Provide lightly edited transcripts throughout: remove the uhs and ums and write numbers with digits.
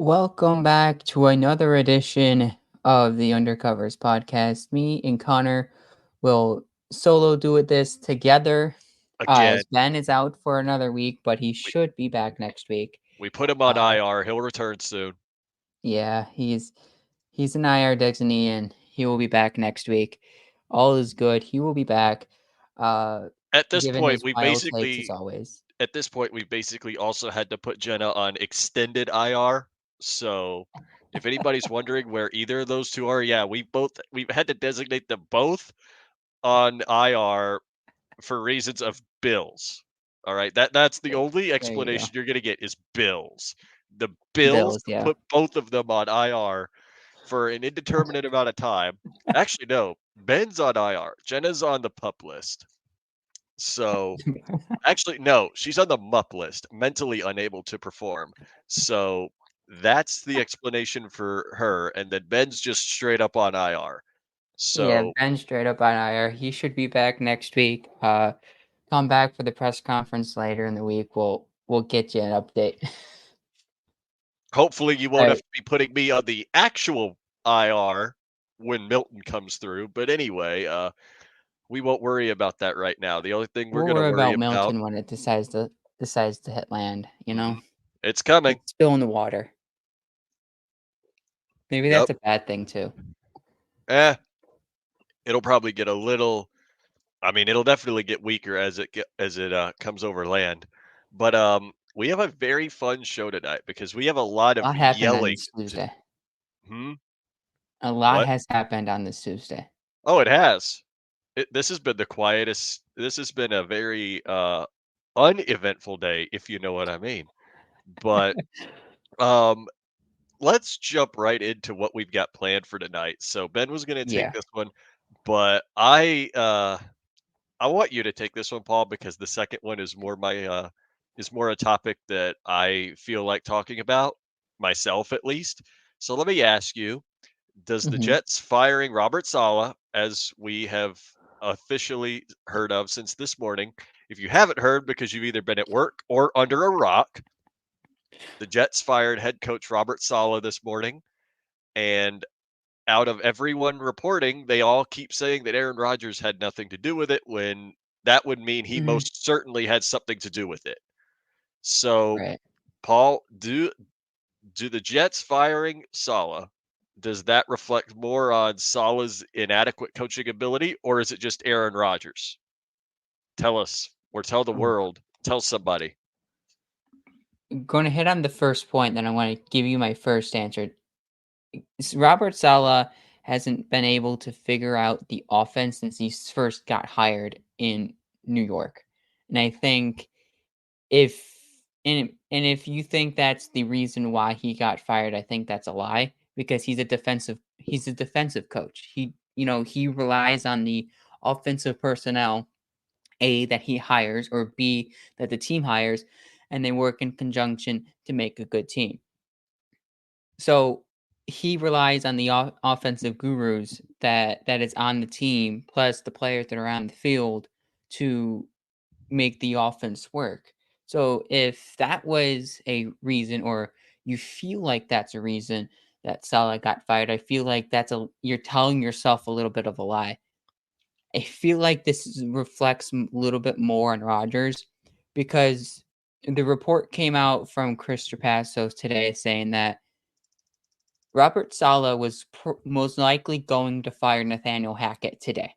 Welcome back to another edition of the Undercovers podcast. Me and Connor will solo do this together Again, as Ben is out for another week, but he we should be back next week. we put him on Uh, IR. He'll return soon. yeah, he's an IR designee and he will be back next week. All is good. He will be back. Uh, At this given point, his wild takes as always. we basically also had to put Jenna on extended IR. So, if anybody's wondering where either of those two are, yeah, we've had to designate them both on IR for reasons of bills. All right, that's the only There you go. explanation you're gonna get is bills. The bills Bills, yeah. put both of them on IR for an indeterminate amount of time. Actually, no. Ben's on IR. Jenna's on the pup list. So, actually, no. She's on the MUP list, mentally unable to perform. So, that's the explanation for her. And then Ben's just straight up on IR. Yeah, So, Ben straight up on IR. He should be back next week. Come back for the press conference later in the week. We'll get you an update. hopefully, you All won't have right, to be putting me on the actual IR when Milton comes through. But anyway, we won't worry about that right now. The only thing we're we'll going to worry worry about about, Milton when it decides to hit land. it's coming. It's still in the water. Maybe Yep. that's a bad thing too. Eh, it'll probably get a little. I mean, it'll definitely get weaker as it comes over land. But we have a very fun show tonight because we have a lot A of lot happened on yelling this to. Tuesday. Hmm. A lot What? has happened on this Tuesday. Oh, it has. This has been the quietest. This has been a very uneventful day, if you know what I mean. But um, let's jump right into what we've got planned for tonight. So Ben was going to take Yeah. this one, but I want you to take this one, Paul, because the second one is more a topic that I feel like talking about myself at least. So let me ask you, does the hmm Jets firing Robert Saleh, as we have officially heard of since this morning, if you haven't heard because you've either been at work or under a rock, the Jets fired head coach Robert Saleh this morning, and out of everyone reporting, they all keep saying that Aaron Rodgers had nothing to do with it when that would mean he hmm most certainly had something to do with it. So, Right. Paul, do the Jets firing Saleh, does that reflect more on Saleh's inadequate coaching ability, or is it just Aaron Rodgers? Tell us, or tell the Ooh. world, tell somebody. I'm going to hit on the first point, then I want to give you my first answer. Robert Saleh hasn't been able to figure out the offense since he first got hired in New York. And I think if and if you think that's the reason why he got fired, I think that's a lie because he's a defensive coach. He relies on the offensive personnel A that he hires or B that the team hires and they work in conjunction to make a good team. So he relies on the offensive gurus that is on the team, plus the players that are on the field to make the offense work. So if that was a reason, or you feel like that's a reason that Salah got fired, I feel like you're telling yourself a little bit of a lie. I feel like reflects a little bit more on Rodgers because the report came out from Chris Trapasso today saying that Robert Saleh was most likely going to fire Nathaniel Hackett today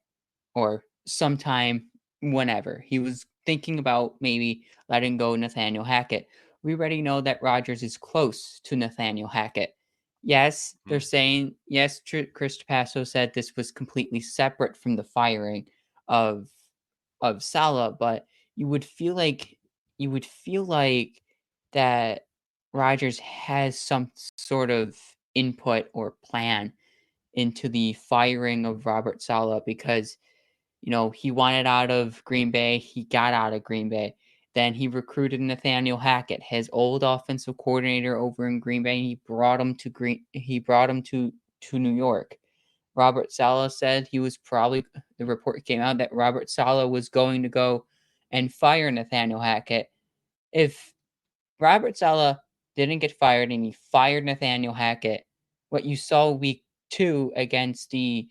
or sometime whenever. He was thinking about maybe letting go Nathaniel Hackett. We already know that Rodgers is close to Nathaniel Hackett. Yes, they're Mhm. saying, yes, Chris Passo said this was completely separate from the firing of Salah, but you would feel like you would feel like that Rodgers has some sort of input or plan into the firing of Robert Saleh because he wanted out of Green Bay, he got out of Green Bay. Then he recruited Nathaniel Hackett, his old offensive coordinator over in Green Bay. He brought him to New York. Robert Saleh said the report came out that Robert Saleh was going to go and fire Nathaniel Hackett. If Robert Saleh didn't get fired, and he fired Nathaniel Hackett. What you saw week 2 against the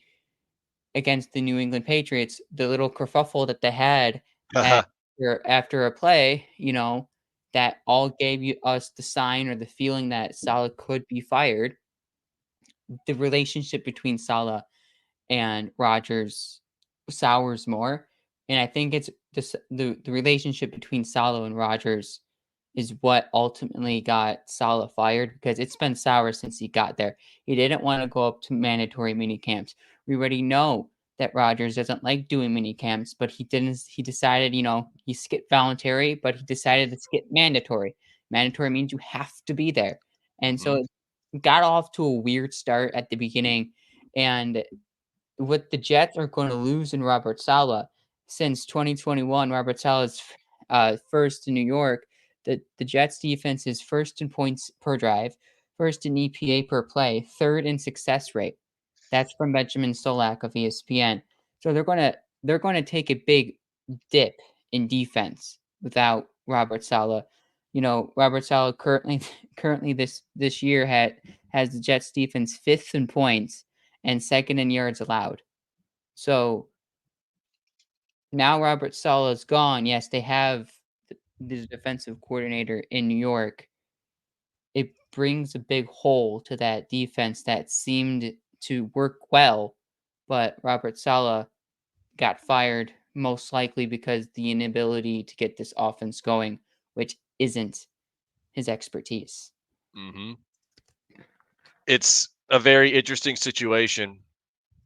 New England Patriots, the little kerfuffle that they had after a play, that all gave us the sign or the feeling that Saleh could be fired. The relationship between Saleh and Rodgers sours more, and I think it's the relationship between Saleh and Rodgers is what ultimately got Saleh fired because it's been sour since he got there. He didn't want to go up to mandatory mini camps. We already know that Rodgers doesn't like doing mini camps, but he didn't. He decided, he skipped voluntary, but he decided to skip mandatory. Mandatory means you have to be there, and so Mhm. it got off to a weird start at the beginning, and what the Jets are going to lose in Robert Saleh since 2021. Robert Saleh's first in New York. The Jets defense is first in points per drive, first in EPA per play, third in success rate. That's from Benjamin Solak of ESPN. So they're going to take a big dip in defense without Robert Saleh. Robert Saleh currently this year has the Jets defense fifth in points and second in yards allowed. So now Robert Saleh is gone. Yes, they have the defensive coordinator in New York. It brings a big hole to that defense that seemed to work well, but Robert Saleh got fired most likely because the inability to get this offense going, which isn't his expertise. Mhm. It's a very interesting situation,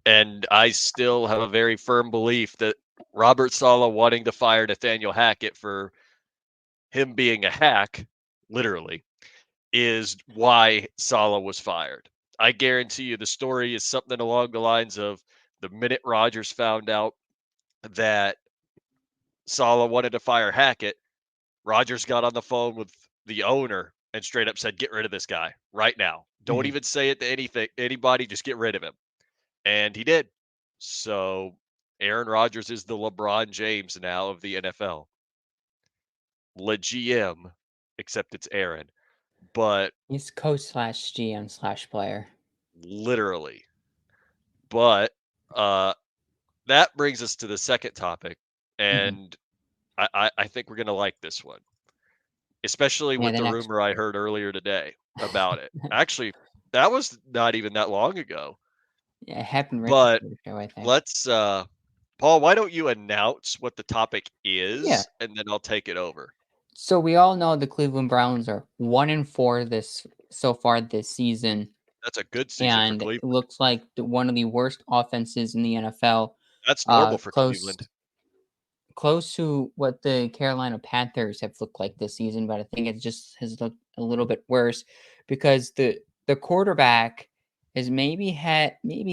and I still have a very firm belief that Robert Saleh wanting to fire Nathaniel Hackett for him being a hack, literally, is why Saleh was fired. I guarantee you the story is something along the lines of the minute Rodgers found out that Saleh wanted to fire Hackett, Rodgers got on the phone with the owner and straight up said, "Get rid of this guy right now. Don't Mhm. even say it to anybody. Just get rid of him." And he did. So Aaron Rodgers is the LeBron James now of the NFL. Le GM, except it's Aaron. But He's coach slash GM slash player. literally. But that brings us to the second topic, Mhm. and I think we're gonna like this one, especially Yeah, with the the next. rumor I heard earlier today about it. Actually, that was not even that long ago. Yeah, it happened right But before the show, I think. let's Paul, why don't you announce what the topic Yeah. is and then I'll take it over. So we all know the Cleveland Browns are 1-4 this so far this season, That's a good season for and it Cleveland. looks like one of the worst offenses in the NFL. That's normal for Close Cleveland. close to what the Carolina Panthers have looked like this season, but I think it just has looked a little bit worse because the quarterback has maybe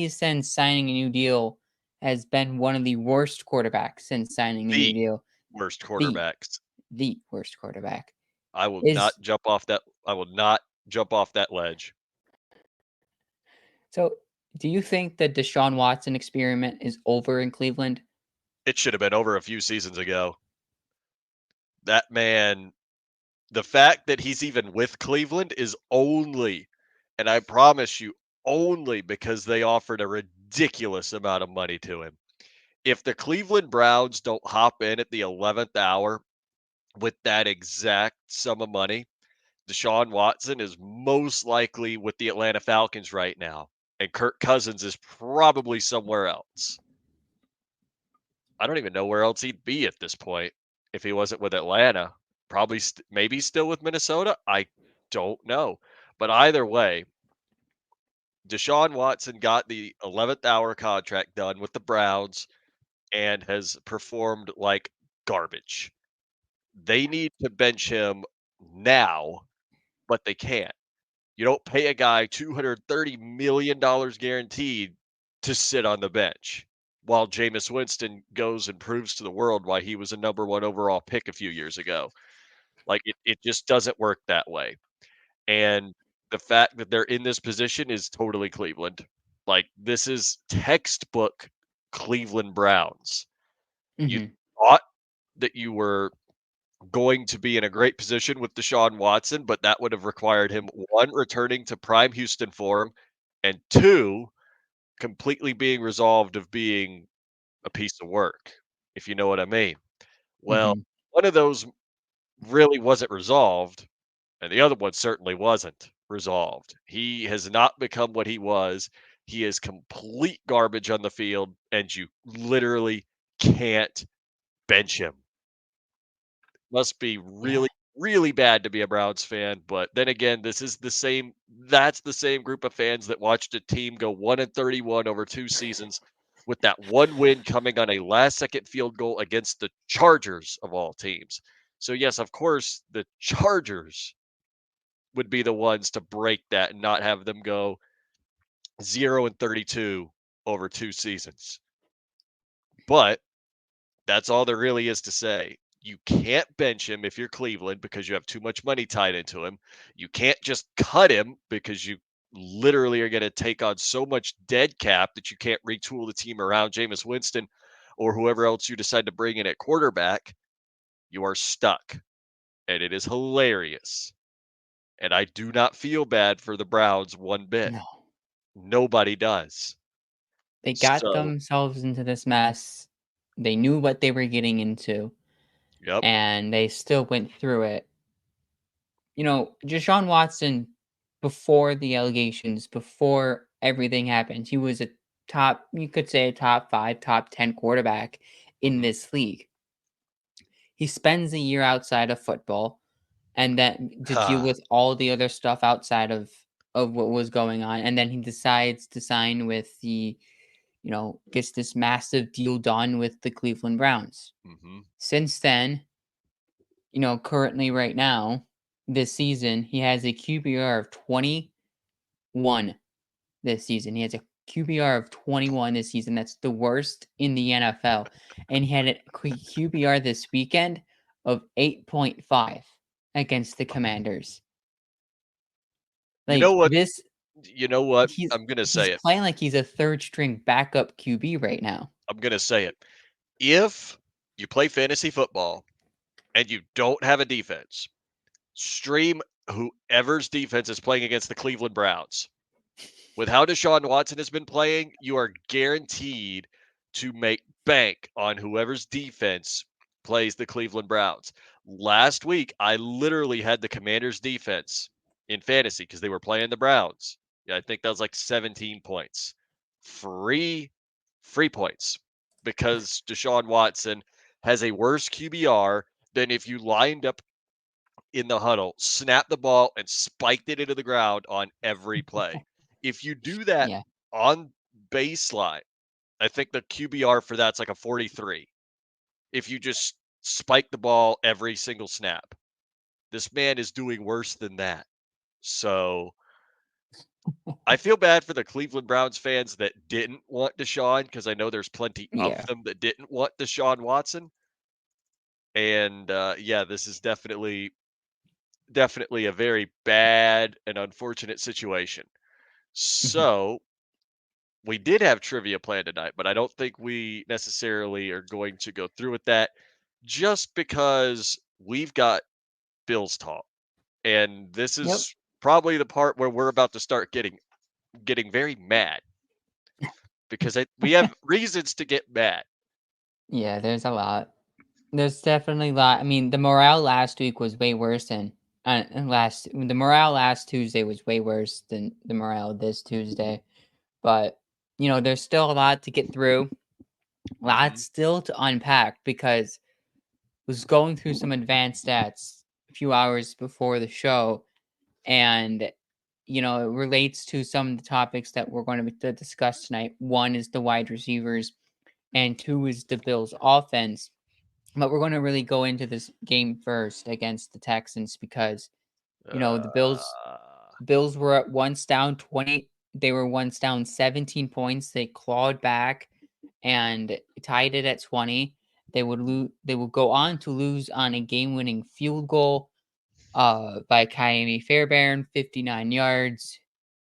since signing a new deal has been one of the worst quarterbacks since signing a new The deal. worst The quarterbacks. the worst quarterback I will is not jump off that I will not jump off that ledge. so. Do you think the Deshaun Watson experiment is over in Cleveland? It should have been over a few seasons ago. That man, the fact that he's even with Cleveland is only, and I promise you, only because they offered a ridiculous amount of money to him. If the Cleveland Browns don't hop in at the 11th hour with that exact sum of money, Deshaun Watson is most likely with the Atlanta Falcons right now, and Kirk Cousins is probably somewhere else. I don't even know where else he'd be at this point if he wasn't with Atlanta. Probably, maybe still with Minnesota. I don't know. But either way, Deshaun Watson got the 11th hour contract done with the Browns and has performed like garbage. They need to bench him now, but they can't. You don't pay a guy $230 million guaranteed to sit on the bench while Jameis Winston goes and proves to the world why he was a number one overall pick a few years ago. Like it just doesn't work that way. And the fact that they're in this position is totally Cleveland. Like this is textbook Cleveland Browns. You Hmm. thought that you were going to be in a great position with Deshaun Watson, but that would have required him, one, returning to prime Houston form, and two, completely being resolved of being a piece of work, if you know what I mean. Well, Mhm. one of those really wasn't resolved, and the other one certainly wasn't resolved. He has not become what he was. He is complete garbage on the field, and you literally can't bench him. Must be Yeah. really, really bad to be a Browns fan, but then again, this is the same that's the same group of fans that watched a team go 1-31 over 2 seasons with that one win coming on a last-second field goal against the Chargers of all teams. So, yes, of course, the Chargers would be the ones to break that and not have them go 0-32 over 2 seasons. But that's all there really is to say. You can't bench him if you're Cleveland because you have too much money tied into him. You can't just cut him because you literally are going to take on so much dead cap that you can't retool the team around Jameis Winston or whoever else you decide to bring in at quarterback. You are stuck. And it is hilarious. And I do not feel bad for the Browns one bit. No. Nobody does. They got So, themselves into this mess. They knew what they were getting into, yep. and they still went through it. Deshaun Watson, before the allegations, before everything happened, he was a you could say a top 5, top 10 quarterback in Mhm. this league. He spends a year outside of football and then to deal with all the other stuff outside of what was going on, and then he decides to sign with gets this massive deal done with the Cleveland Browns. Mhm. Since then, currently right now, this season, he has a QBR of 21 this season. He has a QBR of 21 this season. That's the worst in the NFL. And he had a QBR this weekend of 8.5 against the Commanders. You know Like what? this, You know what? he's I'm gonna he's say it. playing like he's a third string backup QB right now. I'm gonna say it. If you play fantasy football and you don't have a defense, stream whoever's defense is playing against the Cleveland Browns. With how Deshaun Watson has been playing, you are guaranteed to make bank on whoever's defense plays the Cleveland Browns. Last week, I literally had the Commanders' defense in fantasy because they were playing the Browns. Yeah, I think that was like 17 points. Free points because Deshaun Watson has a worse QBR than if you lined up in the huddle, snapped the ball, and spiked it into the ground on every play. If you do that Yeah. on baseline, I think the QBR for that's like a 43. If you just spike the ball every single snap, this man is doing worse than that. So I feel bad for the Cleveland Browns fans that didn't want Deshaun because I know there's plenty of Yeah. them that didn't want Deshaun Watson. And yeah, this is definitely a very bad and unfortunate situation. Mhm. So we did have trivia planned tonight, but I don't think we necessarily are going to go through with that just because we've got Bills talk. And this Yep. is probably the part where we're about to start getting very mad because we have reasons to get mad. Yeah, there's a lot. There's definitely a lot. I mean, the morale last week was way worse than the morale last Tuesday was way worse than the morale this Tuesday. But, there's still a lot to get through. Lots Hmm. still to unpack because was going through some advanced stats a few hours before the show, and it relates to some of the topics that we're going to discuss tonight. One is the wide receivers, and two is the Bills' offense. But we're going to really go into this game first against the Texans because the Uh, Bills were at once down 20. They were once down 17 points. They clawed back and tied it at 20. They would lose. They would go on to lose on a game-winning field goal by Kaimi Fairbairn, 59 yards,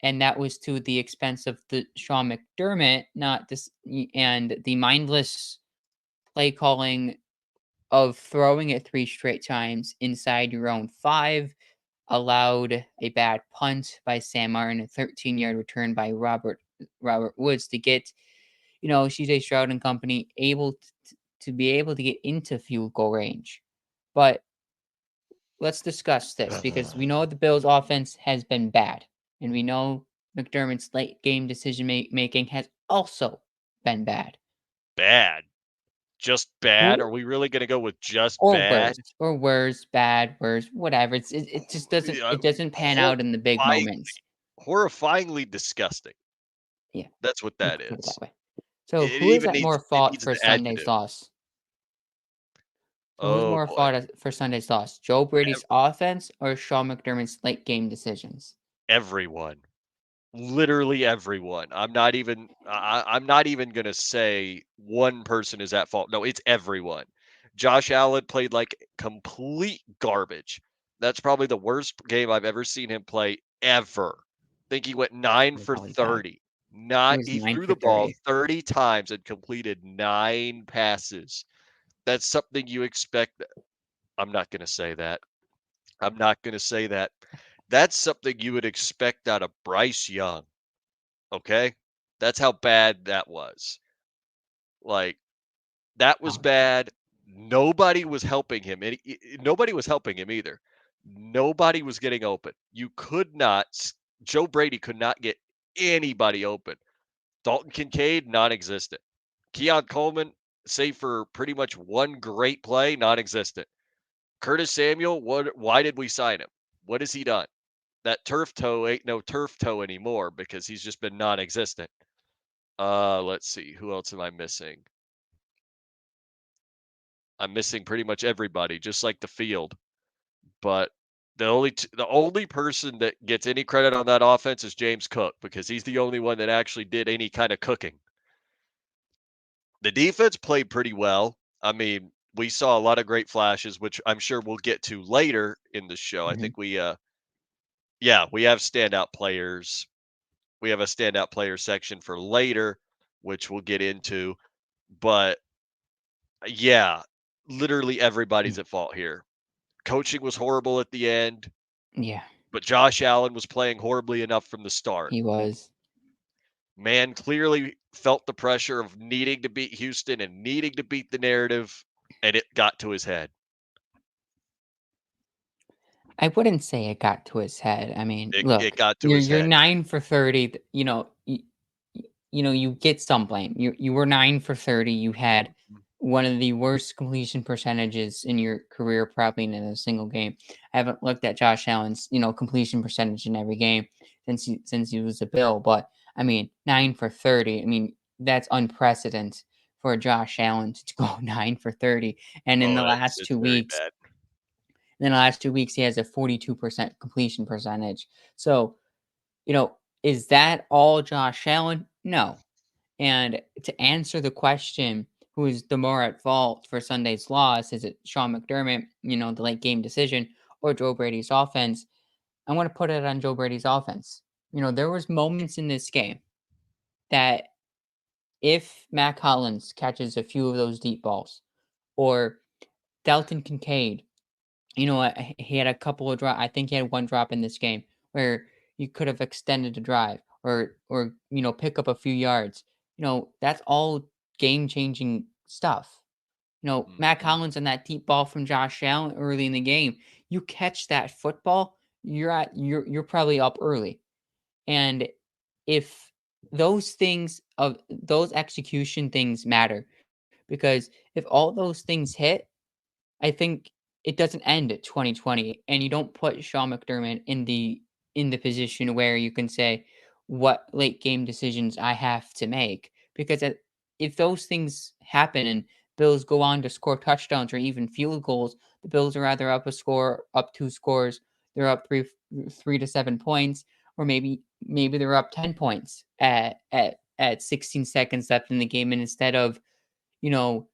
and that was to the expense of the Sean McDermott, not this, and the mindless play calling of throwing it 3 straight times inside your own 5, allowed a bad punt by Sam Martin, a 13-yard return by Robert Woods to get, CJ Stroud and company able to be able to get into field goal range. But let's discuss this because we know the Bills' offense has been bad, and we know McDermott's late game decision making has also been bad. Bad. Just bad? Are Who we really gonna go with just or bad? worse, or worse, bad, worse, whatever. It just doesn't Yeah, it doesn't pan out in the big horrifyingly moments. horrifyingly disgusting. Yeah, That's what we that could put it that is. way. So It who is even at more it fault needs for an Sunday's adjective. loss? So who's Oh more boy. fault for Sunday's loss? Joe Brady's offense or Sean McDermott's late game decisions? Everyone. Literally everyone. I'm not even gonna say one person is at fault. No, it's everyone. Josh Allen played like complete garbage. That's probably the worst game I've ever seen him play ever. I think he went 9 It was for really bad. 30. It Not was he 9 threw for the ball 30. 30 times and completed 9 passes. That's something you expect. I'm not gonna say that. I'm not gonna say that. That's something you would expect out of Bryce Young. Okay? That's how bad that was. Like, that was Oh, bad. Nobody was helping him, and nobody was helping him either. Nobody was getting open. You could not Joe Brady could not get anybody open. Dalton Kincaid, non-existent. Keon Coleman, save for pretty much one great play, non-existent. Curtis Samuel, why did we sign him? What has he done? That turf toe ain't no turf toe anymore because he's just been non-existent. Let's see. Who else am I missing? I'm missing pretty much everybody, just like the field. But the only person that gets any credit on that offense is James Cook because he's the only one that actually did any kind of cooking. The defense played pretty well. I mean, we saw a lot of great flashes, which I'm sure we'll get to later in the show. I mhm. think yeah, we have standout players. We have a standout player section for later, which we'll get into. But yeah, literally everybody's Mm, at fault here. Coaching was horrible at the end, yeah, but Josh Allen was playing horribly enough from the start. he was. Man clearly felt the pressure of needing to beat Houston and needing to beat the narrative, and it got to his head. I wouldn't say it got to his head. I mean, It look, got to you're his you're head. 9 for 30, you get some blame. You were 9 for 30. You had Mhm. one of the worst completion percentages in your career, probably in a single game. I haven't looked at Josh Allen's, completion percentage in every game since he was a Bill, but I mean, 9 for 30. I mean, that's unprecedented for Josh Allen to go 9 for 30. And in Oh, the last it's 2 very weeks, bad. he has a 42% completion percentage. So, is that all Josh Allen? No. And to answer the question, who is the more at fault for Sunday's loss? Is it Sean McDermott, the late game decision, or Joe Brady's offense? I want to put it on Joe Brady's offense. There was moments in this game that if Matt Collins catches a few of those deep balls, or Dalton Kincaid, he had a couple of drop. I think he had one drop in this game where you could have extended the drive or pick up a few yards. That's all game changing stuff. Matt Mhm. Collins and that deep ball from Josh Allen early in the game. You catch that football, you're probably up early. And if those execution things matter, because if all those things hit, I think it doesn't end at 2020, and you don't put Sean McDermott in the position where you can say what late game decisions I have to make because if those things happen and Bills go on to score touchdowns or even field goals, the Bills are either up 2 scores, they're up 3 to 7 points, or maybe they're up 10 points at 16 seconds left in the game, and instead of you know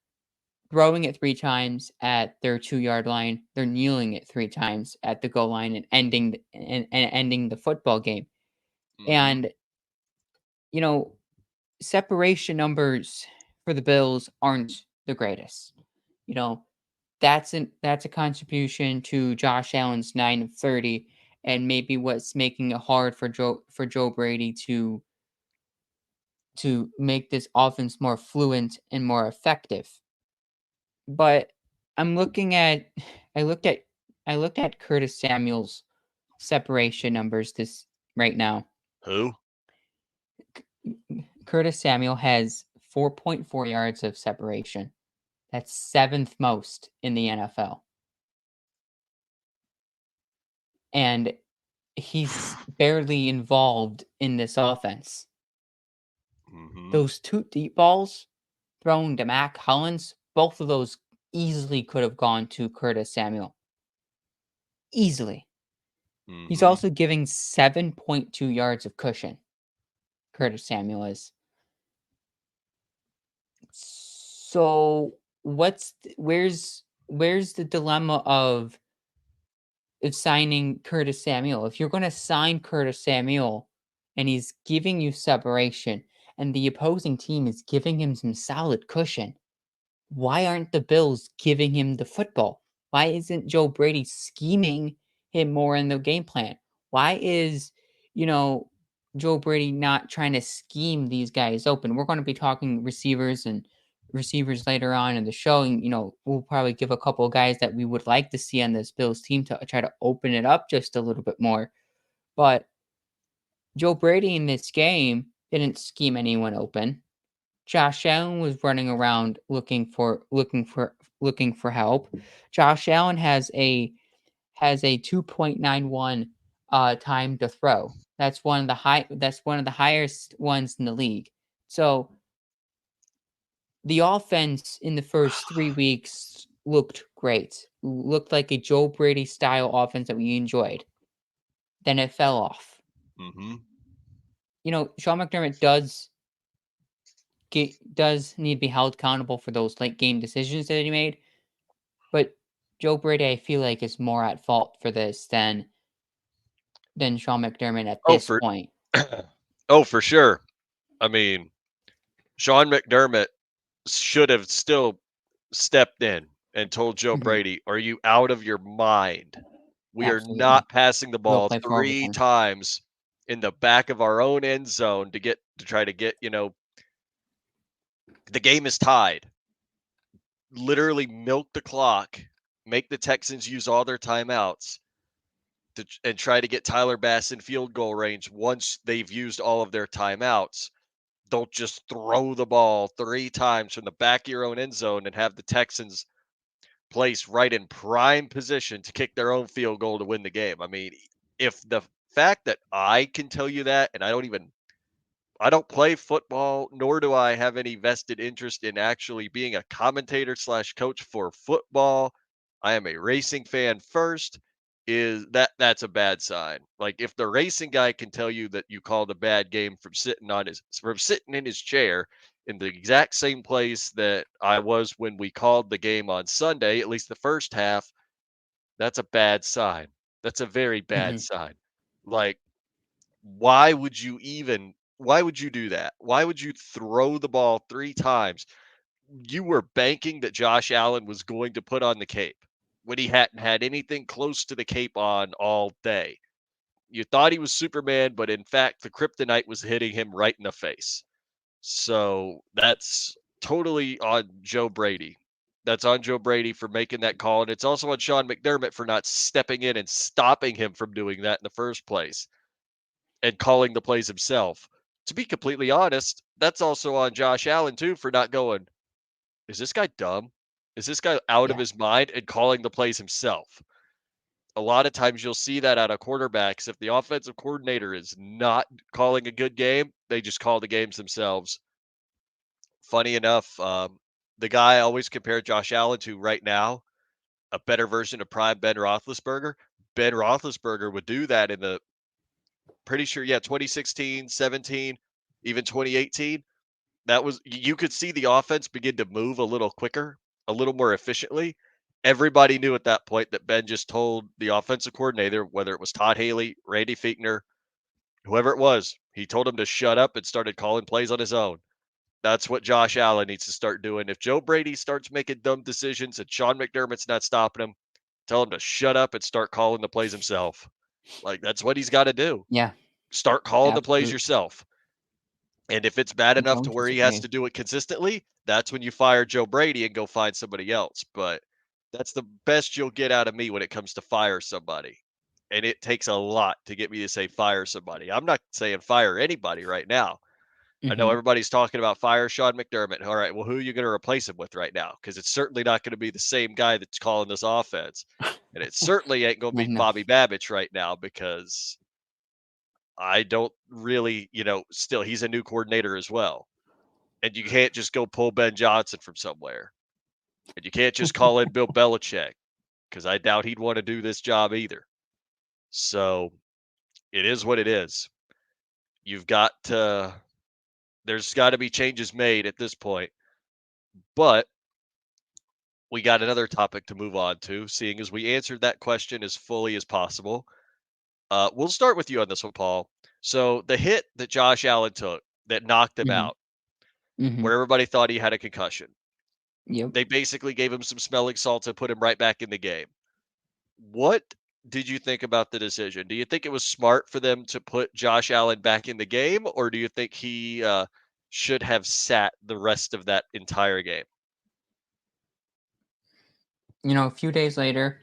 throwing it 3 times at their 2-yard line, they're kneeling it 3 times at the goal line and ending the football game. Mhm. And, you know, separation numbers for the Bills aren't the greatest. You know, that's a contribution to Josh Allen's 9 of 30, and maybe what's making it hard for Joe Brady to make this offense more fluent and more effective. But I'm looking at I looked at I looked at Curtis Samuel's separation numbers this right now. Who? Curtis Samuel has 4.4 yards of separation. That's seventh most in the NFL. And he's barely involved in this offense. Mm-hmm. Those two deep balls thrown to Mac Hollins, both of those easily could have gone to Curtis Samuel. Easily. Mm-hmm. He's also giving 7.2 yards of cushion. Curtis Samuel is. So where's the dilemma of signing Curtis Samuel? If you're going to sign Curtis Samuel and he's giving you separation and the opposing team is giving him some solid cushion, why aren't the Bills giving him the football? Why isn't Joe Brady scheming him more in the game plan? Why is, Joe Brady not trying to scheme these guys open? We're going to be talking receivers later on in the show. And, we'll probably give a couple of guys that we would like to see on this Bills team to try to open it up just a little bit more. But Joe Brady in this game didn't scheme anyone open. Josh Allen was running around looking for help. Josh Allen has a 2.91 time to throw. That's one of the highest ones in the league. So the offense in the first 3 weeks looked great. Looked like a Joe Brady style offense that we enjoyed. Then it fell off. Mm-hmm. Sean McDermott does need to be held accountable for those late game decisions that he made. But Joe Brady, I feel like, is more at fault for this than Sean McDermott at this point. For sure. I mean, Sean McDermott should have still stepped in and told Joe Brady, "Are you out of your mind? We are Absolutely. not passing the We'll ball play for 3 overtime." times in the back of our own end zone to try to get, the game is tied. Literally milk the clock, make the Texans use all their timeouts and try to get Tyler Bass in field goal range once they've used all of their timeouts. Don't just throw the ball 3 times from the back of your own end zone and have the Texans placed right in prime position to kick their own field goal to win the game. I mean, if the fact that I can tell you that, and I don't play football, nor do I have any vested interest in actually being a commentator / coach for football. I am a racing fan first. That's a bad sign. Like if the racing guy can tell you that you called a bad game from sitting in his chair in the exact same place that I was when we called the game on Sunday, at least the first half, that's a bad sign. That's a very bad sign. Like why would you do that? Why would you throw the ball 3 times? You were banking that Josh Allen was going to put on the cape when he hadn't had anything close to the cape on all day. You thought he was Superman, but in fact, the kryptonite was hitting him right in the face. So that's totally on Joe Brady. That's on Joe Brady for making that call. And it's also on Sean McDermott for not stepping in and stopping him from doing that in the first place and calling the plays himself. To be completely honest, that's also on Josh Allen too for not going, is this guy dumb? Is this guy out of his mind and calling the plays himself? A lot of times you'll see that out of quarterbacks. If the offensive coordinator is not calling a good game, they just call the games themselves. Funny enough, the guy I always compare Josh Allen to right now, a better version of prime Ben Roethlisberger. Ben Roethlisberger would do that in the pretty sure, 2016, 17, even 2018. That was you could see the offense begin to move a little quicker, a little more efficiently. Everybody knew at that point that Ben just told the offensive coordinator, whether it was Todd Haley, Randy Fichtner, whoever it was, he told him to shut up and started calling plays on his own. That's what Josh Allen needs to start doing. If Joe Brady starts making dumb decisions and Sean McDermott's not stopping him, tell him to shut up and start calling the plays himself. Like, that's what he's got to do. Yeah, Start calling the plays absolutely. yourself. And if it's bad enough to Don't where he has disagree. to do it consistently, that's when you fire Joe Brady and go find somebody else. But that's the best you'll get out of me when it comes to fire somebody. And it takes a lot to get me to say fire somebody. I'm not saying fire anybody right now. I know Mhm. everybody's talking about fire Sean McDermott. All right, well, who are you going to replace him with right now? Because it's certainly not going to be the same guy that's calling this offense. And it certainly ain't going to I be know. Bobby Babich right now because I don't really, still he's a new coordinator as well. And you can't just go pull Ben Johnson from somewhere. And you can't just call in Bill Belichick because I doubt he'd want to do this job either. So it is what it is. You've got to, there's got to be changes made at this point. But we got another topic to move on to, seeing as we answered that question as fully as possible. We'll start with you on this one, Paul. So the hit that Josh Allen took that knocked him Mhm. out, Mhm. where everybody thought he had a concussion, Yep. they basically gave him some smelling salts and put him right back in the game. What did you think about the decision? Do you think it was smart for them to put Josh Allen back in the game, or do you think he should have sat the rest of that entire game? A few days later,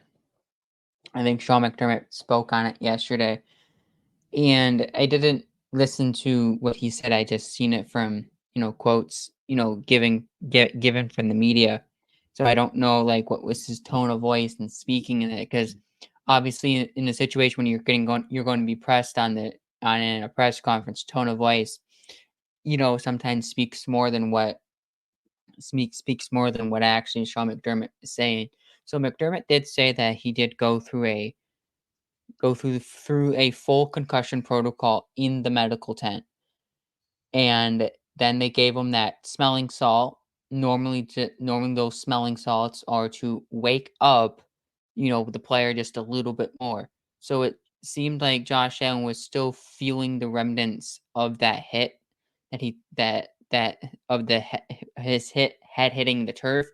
I think Sean McDermott spoke on it yesterday, and I didn't listen to what he said. I just seen it from quotes, given from the media. So I don't know like what was his tone of voice and speaking in it because obviously in a situation when you're going to be pressed on in a press conference, tone of voice, sometimes speaks more than what actually Sean McDermott is saying. So McDermott did say that he did go through a full concussion protocol in the medical tent, and then they gave him that smelling salt. Normally those smelling salts are to wake up, the player just a little bit more. So it seemed like Josh Allen was still feeling the remnants of that hit that of his head hitting the turf.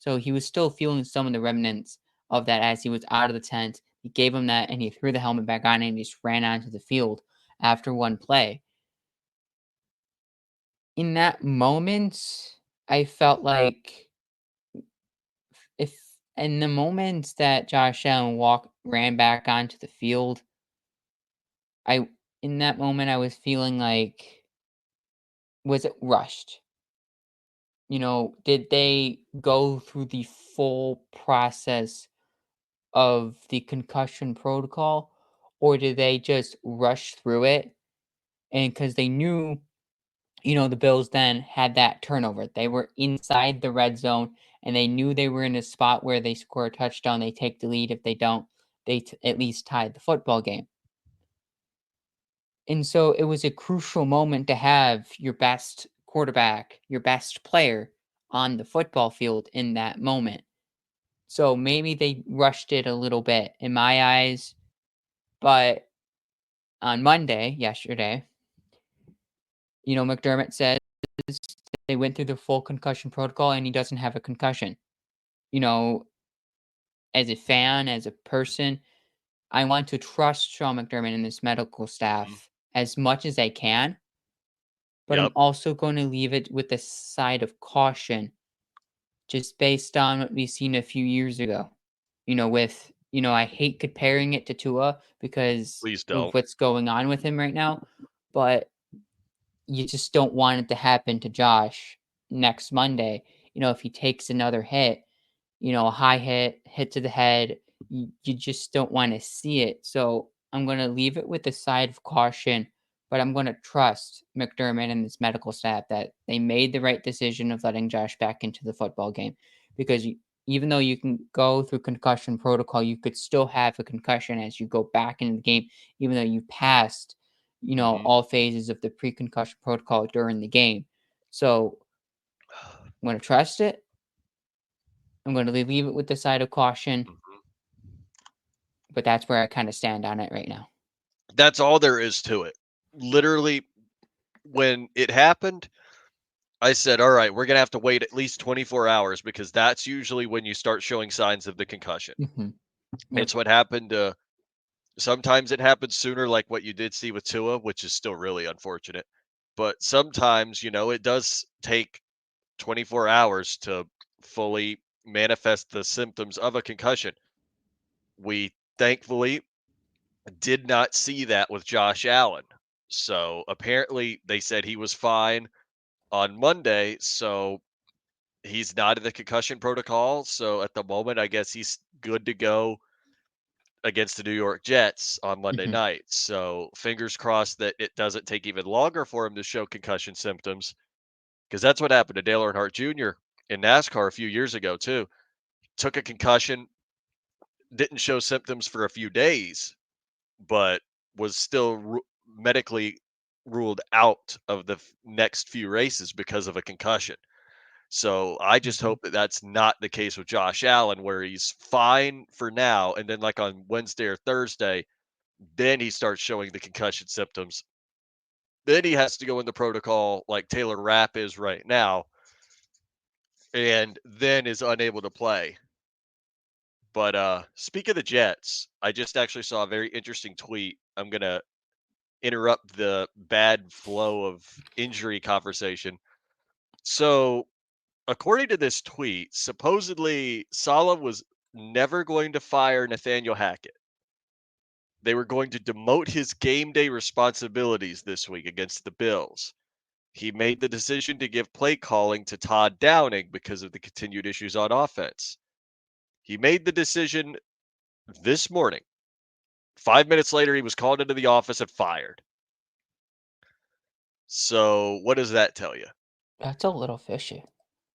So he was still feeling some of the remnants of that as he was out of the tent. He gave him that and he threw the helmet back on and he just ran onto the field after one play. In that moment, I felt like if in the moment that Josh Allen ran back onto the field, I in that moment I was feeling like, was it rushed? Did they go through the full process of the concussion protocol, or did they just rush through it? And because they knew, the Bills then had that turnover. They were inside the red zone and they knew they were in a spot where they score a touchdown, they take the lead. If they don't, at least tied the football game. And so it was a crucial moment to have your best quarterback, your best player on the football field in that moment. So maybe they rushed it a little bit in my eyes, but on Monday, yesterday, McDermott says they went through the full concussion protocol and he doesn't have a concussion. You know, as a fan, as a person, I want to trust Sean McDermott and this medical Mhm. staff as much as I can, but I'm Yep. also going to leave it with a side of caution just based on what we've seen a few years ago. I hate comparing it to Tua because Please of don't. what's going on with him right now, but you just don't want it to happen to Josh next Monday. If he takes another hit, a high hit to the head, you just don't want to see it. So I'm going to leave it with the side of caution, but I'm going to trust McDermott and his medical staff that they made the right decision of letting Josh back into the football game because even though you can go through concussion protocol, you could still have a concussion as you go back into the game, even though you passed, Mhm. all phases of the pre-concussion protocol during the game. So I'm going to trust it. I'm going to leave it with the side of caution, Mhm. but that's where I kind of stand on it right now. That's all there is to it. Literally, when it happened, I said, all right, we're going to have to wait at least 24 hours because that's usually when you start showing signs of the concussion. Mhm. Yep. It's what happened. Sometimes it happens sooner, like what you did see with Tua, which is still really unfortunate. But sometimes, it does take 24 hours to fully manifest the symptoms of a concussion. We thankfully did not see that with Josh Allen. So apparently they said he was fine on Monday. So he's not in the concussion protocol. So at the moment, I guess he's good to go against the New York Jets on Monday Mhm. night. So fingers crossed that it doesn't take even longer for him to show concussion symptoms because that's what happened to Dale Earnhardt Jr. in NASCAR a few years ago, too. Took a concussion, didn't show symptoms for a few days, but was still medically ruled out of the next few races because of a concussion. So I just Mhm. hope that that's not the case with Josh Allen, where he's fine for now, and then like on Wednesday or Thursday, then he starts showing the concussion symptoms. Then he has to go in the protocol like Taylor Rapp is right now, and then is unable to play. But speak of the Jets, I just actually saw a very interesting tweet. I'm gonna interrupt the bad flow of injury conversation. So, according to this tweet, supposedly Saleh was never going to fire Nathaniel Hackett. They were going to demote his game day responsibilities this week against the Bills. He made the decision to give play calling to Todd Downing because of the continued issues on offense. He made the decision this morning. 5 minutes later, he was called into the office and fired. So, what does that tell you? That's a little fishy.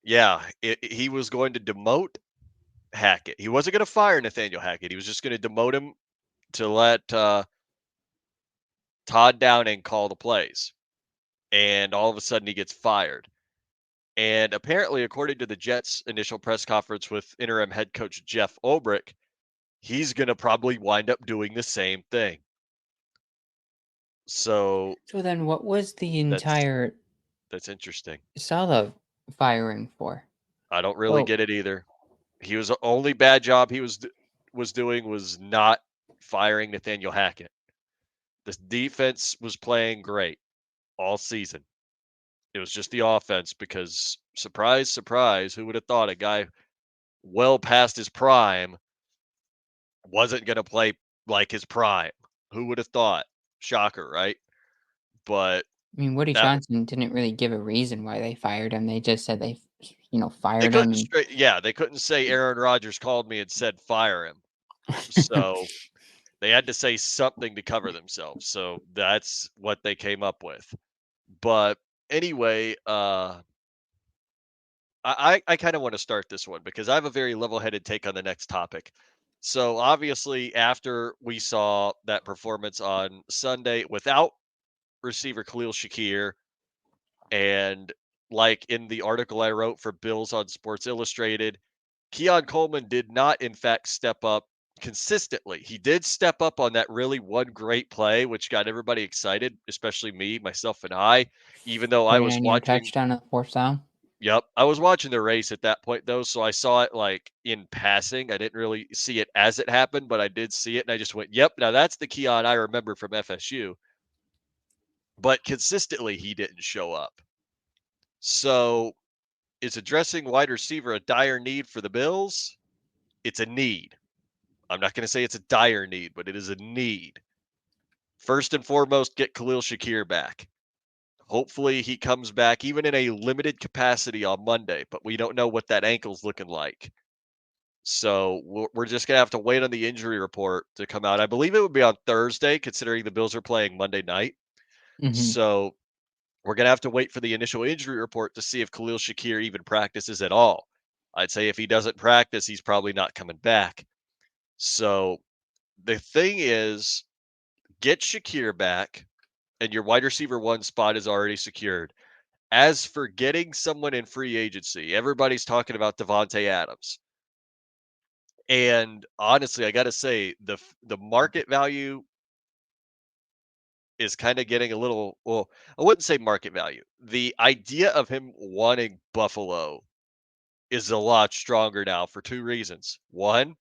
Yeah, he was going to demote Hackett. He wasn't going to fire Nathaniel Hackett. He was just going to demote him to let Todd Downing call the plays. And all of a sudden, he gets fired. And apparently, according to the Jets' initial press conference with interim head coach Jeff Ulbrich, he's going to probably wind up doing the same thing. So So then what was the that's entire that's interesting. Salah firing for? I don't really Well, get it either. He was the only bad job he was doing was not firing Nathaniel Hackett. The defense was playing great all season. It was just the offense because surprise, surprise, who would have thought a guy well past his prime wasn't going to play like his prime? Who would have thought? Shocker, right? But I mean, Woody that Johnson didn't really give a reason why they fired him. They just said they, they fired him couldn't and straight yeah, they couldn't say Aaron Rodgers called me and said fire him. So they had to say something to cover themselves. So that's what they came up with. But anyway, I kind of want to start this one because I have a very level-headed take on the next topic. So obviously, after we saw that performance on Sunday without receiver Khalil Shakir, and like in the article I wrote for Bills on Sports Illustrated, Keon Coleman did not, in fact, step up consistently. He did step up on that really one great play, which got everybody excited, especially me, myself, and I, even though I was 49-yard watching. touchdown on the fourth down. Yep. I was watching the race at that point though, so I saw it like in passing. I didn't really see it as it happened, but I did see it and I just went, "Yep, now that's the Keon I remember from FSU." But consistently he didn't show up. So, is addressing wide receiver a dire need for the Bills? It's a need. I'm not going to say it's a dire need, but it is a need. First and foremost, get Khalil Shakir back. Hopefully he comes back even in a limited capacity on Monday, but we don't know what that ankle's looking like. So we're just gonna have to wait on the injury report to come out. I believe it would be on Thursday, considering the Bills are playing Monday night. Mhm. So we're gonna have to wait for the initial injury report to see if Khalil Shakir even practices at all. I'd say if he doesn't practice, he's probably not coming back. So the thing is, get Shakir back, and your wide receiver one spot is already secured. As for getting someone in free agency, everybody's talking about Devontae Adams. And honestly, I got to say the market value is kind of getting a little, well, I wouldn't say market value. The idea of him wanting Buffalo is a lot stronger now for two reasons. One,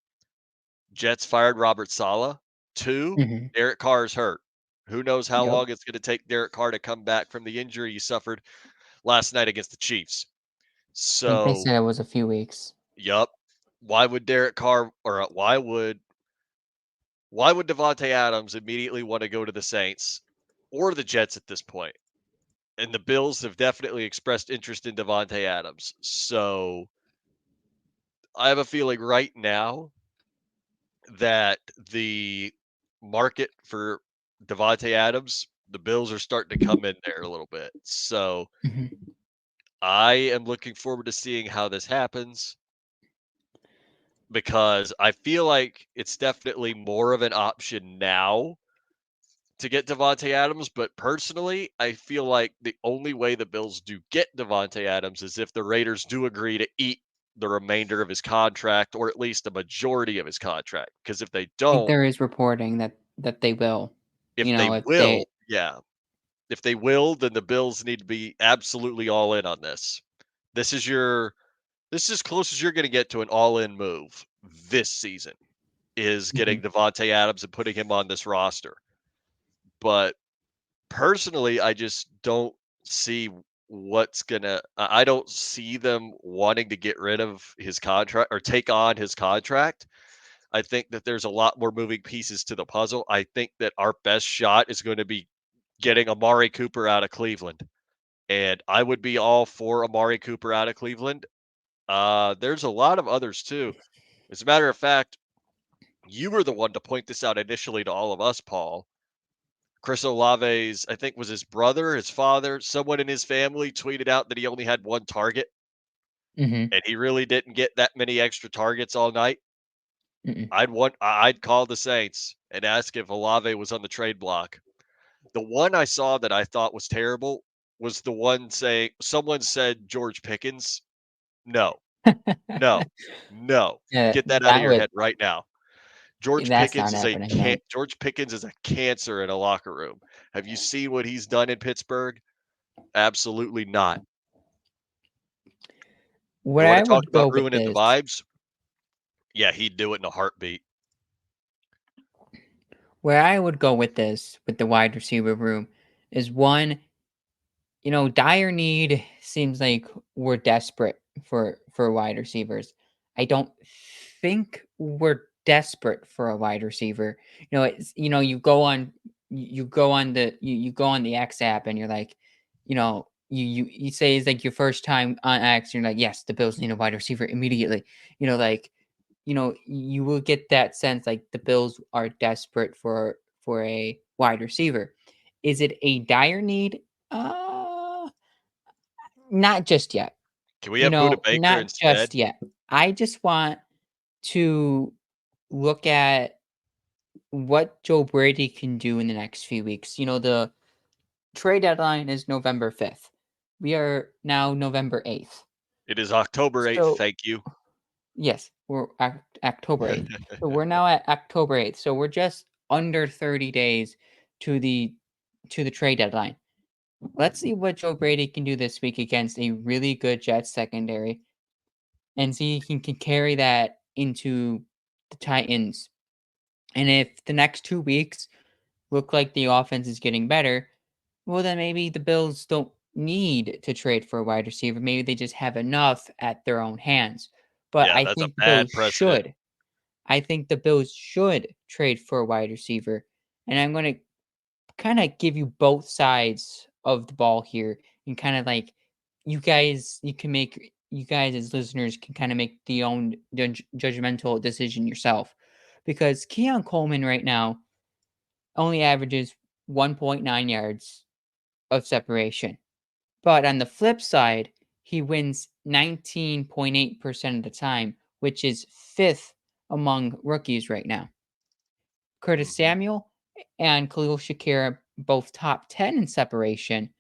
Jets fired Robert Saleh. Two, Mhm. Derek Carr is hurt. Who knows how Yep. long it's going to take Derek Carr to come back from the injury he suffered last night against the Chiefs. I think they So, said it was a few weeks. yup. Why would Derek Carr or why would Devontae Adams immediately want to go to the Saints or the Jets at this point? And the Bills have definitely expressed interest in Devontae Adams. So I have a feeling right now that the market for Devontae Adams, the Bills are starting to come in there a little bit. So Mhm. I am looking forward to seeing how this happens because I feel like it's definitely more of an option now to get Devontae Adams. But personally, I feel like the only way the Bills do get Devontae Adams is if the Raiders do agree to eat the remainder of his contract or at least a majority of his contract. Because if they I think don't, there is reporting that they will. if they If will, they yeah, if they will, then the Bills need to be absolutely all in on this. This is your this is as close as you're going to get to an all-in move this season is getting Mhm. Devontae Adams and putting him on this roster. But personally, I just don't see what's gonna. I don't see them wanting to get rid of his contract or take on his contract. I think that there's a lot more moving pieces to the puzzle. I think that our best shot is going to be getting Amari Cooper out of Cleveland. And I would be all for Amari Cooper out of Cleveland. There's a lot of others too. As a matter of fact, you were the one to point this out initially to all of us, Paul. Chris Olave's, I think, was his brother, his father, someone in his family tweeted out that he only had one target Mhm. and he really didn't get that many extra targets all night. Mm-mm. I'd call the Saints and ask if Olave was on the trade block. The one I saw that I thought was terrible was the one saying someone said George Pickens. No, no, no. Yeah, Get that out of that your would head right now. that's not happening, no. George Pickens is a cancer in a locker room. Have you seen what he's done in Pittsburgh? Absolutely not. You Where want I to talk would go about with ruining the this vibes? Yeah, he'd do it in a heartbeat. where I would go with this, with the wide receiver room, is one, dire need seems like we're desperate for wide receivers. I don't think we're desperate for a wide receiver. You go on the X app and you're like, you say it's like your first time on X, and you're like, yes, the Bills need a wide receiver immediately. Like, you will get that sense like the Bills are desperate for a wide receiver. Is it a dire need? Not just yet. Can we have Buda Baker Not instead? just yet. I just want to look at what Joe Brady can do in the next few weeks. The trade deadline is November 5th. We are now November 8th. It is October 8th. So, Thank you. yes, we're October 8th. So we're now at October 8th. So we're just under 30 days to the trade deadline. Let's see what Joe Brady can do this week against a really good Jets secondary and see if he can carry that into the Titans. And if the next 2 weeks look like the offense is getting better, well, then maybe the Bills don't need to trade for a wide receiver. Maybe they just have enough at their own hands. But Yeah, I that's a think the bad Bills precedent. should. I think the Bills should trade for a wide receiver. And I'm going to kind of give you both sides of the ball here and kind of like you guys as listeners can kind of make the own judgmental decision yourself because Keon Coleman right now only averages 1.9 yards of separation. But on the flip side, he wins 19.8% of the time, which is fifth among rookies right now. Curtis Mhm. Samuel and Khalil Shakir both top 10 in separation,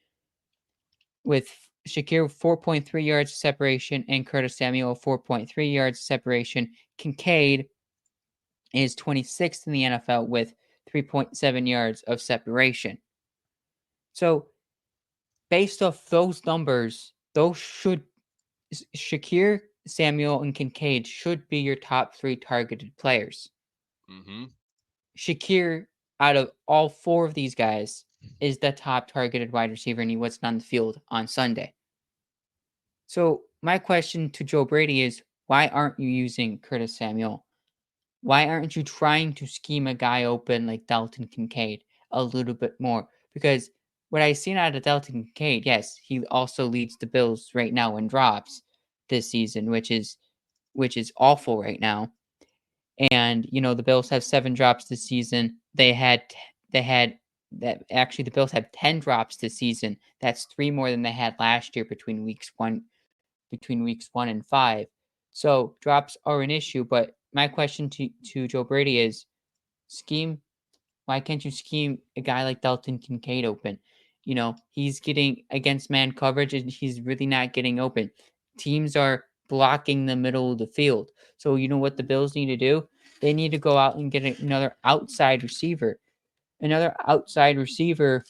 with Shakir 4.3 yards of separation and Curtis Samuel 4.3 yards of separation. Kincaid is 26th in the NFL with 3.7 yards of separation. So based off those numbers, Shakir, Samuel, and Kincaid should be your top 3 targeted players. Mm-hmm. Shakir, out of all 4 of these guys, is the top targeted wide receiver, and he wasn't on the field on Sunday. So my question to Joe Brady is, why aren't you using Curtis Samuel? Why aren't you trying to scheme a guy open like Dalton Kincaid a little bit more? Because what I've seen out of Dalton Kincaid, yes, he also leads the Bills right now in drops this season, which is awful right now. And the Bills have 7 drops this season. They had that actually the Bills have 10 drops this season. That's 3 more than they had last year between weeks 1 and 5. So drops are an issue, but my question to Joe Brady is scheme. Why can't you scheme a guy like Dalton Kincaid open? He's getting against man coverage and he's really not getting open. Teams are blocking the middle of the field. So you know what the Bills need to do? They need to go out and get another outside receiver. Another outside receiver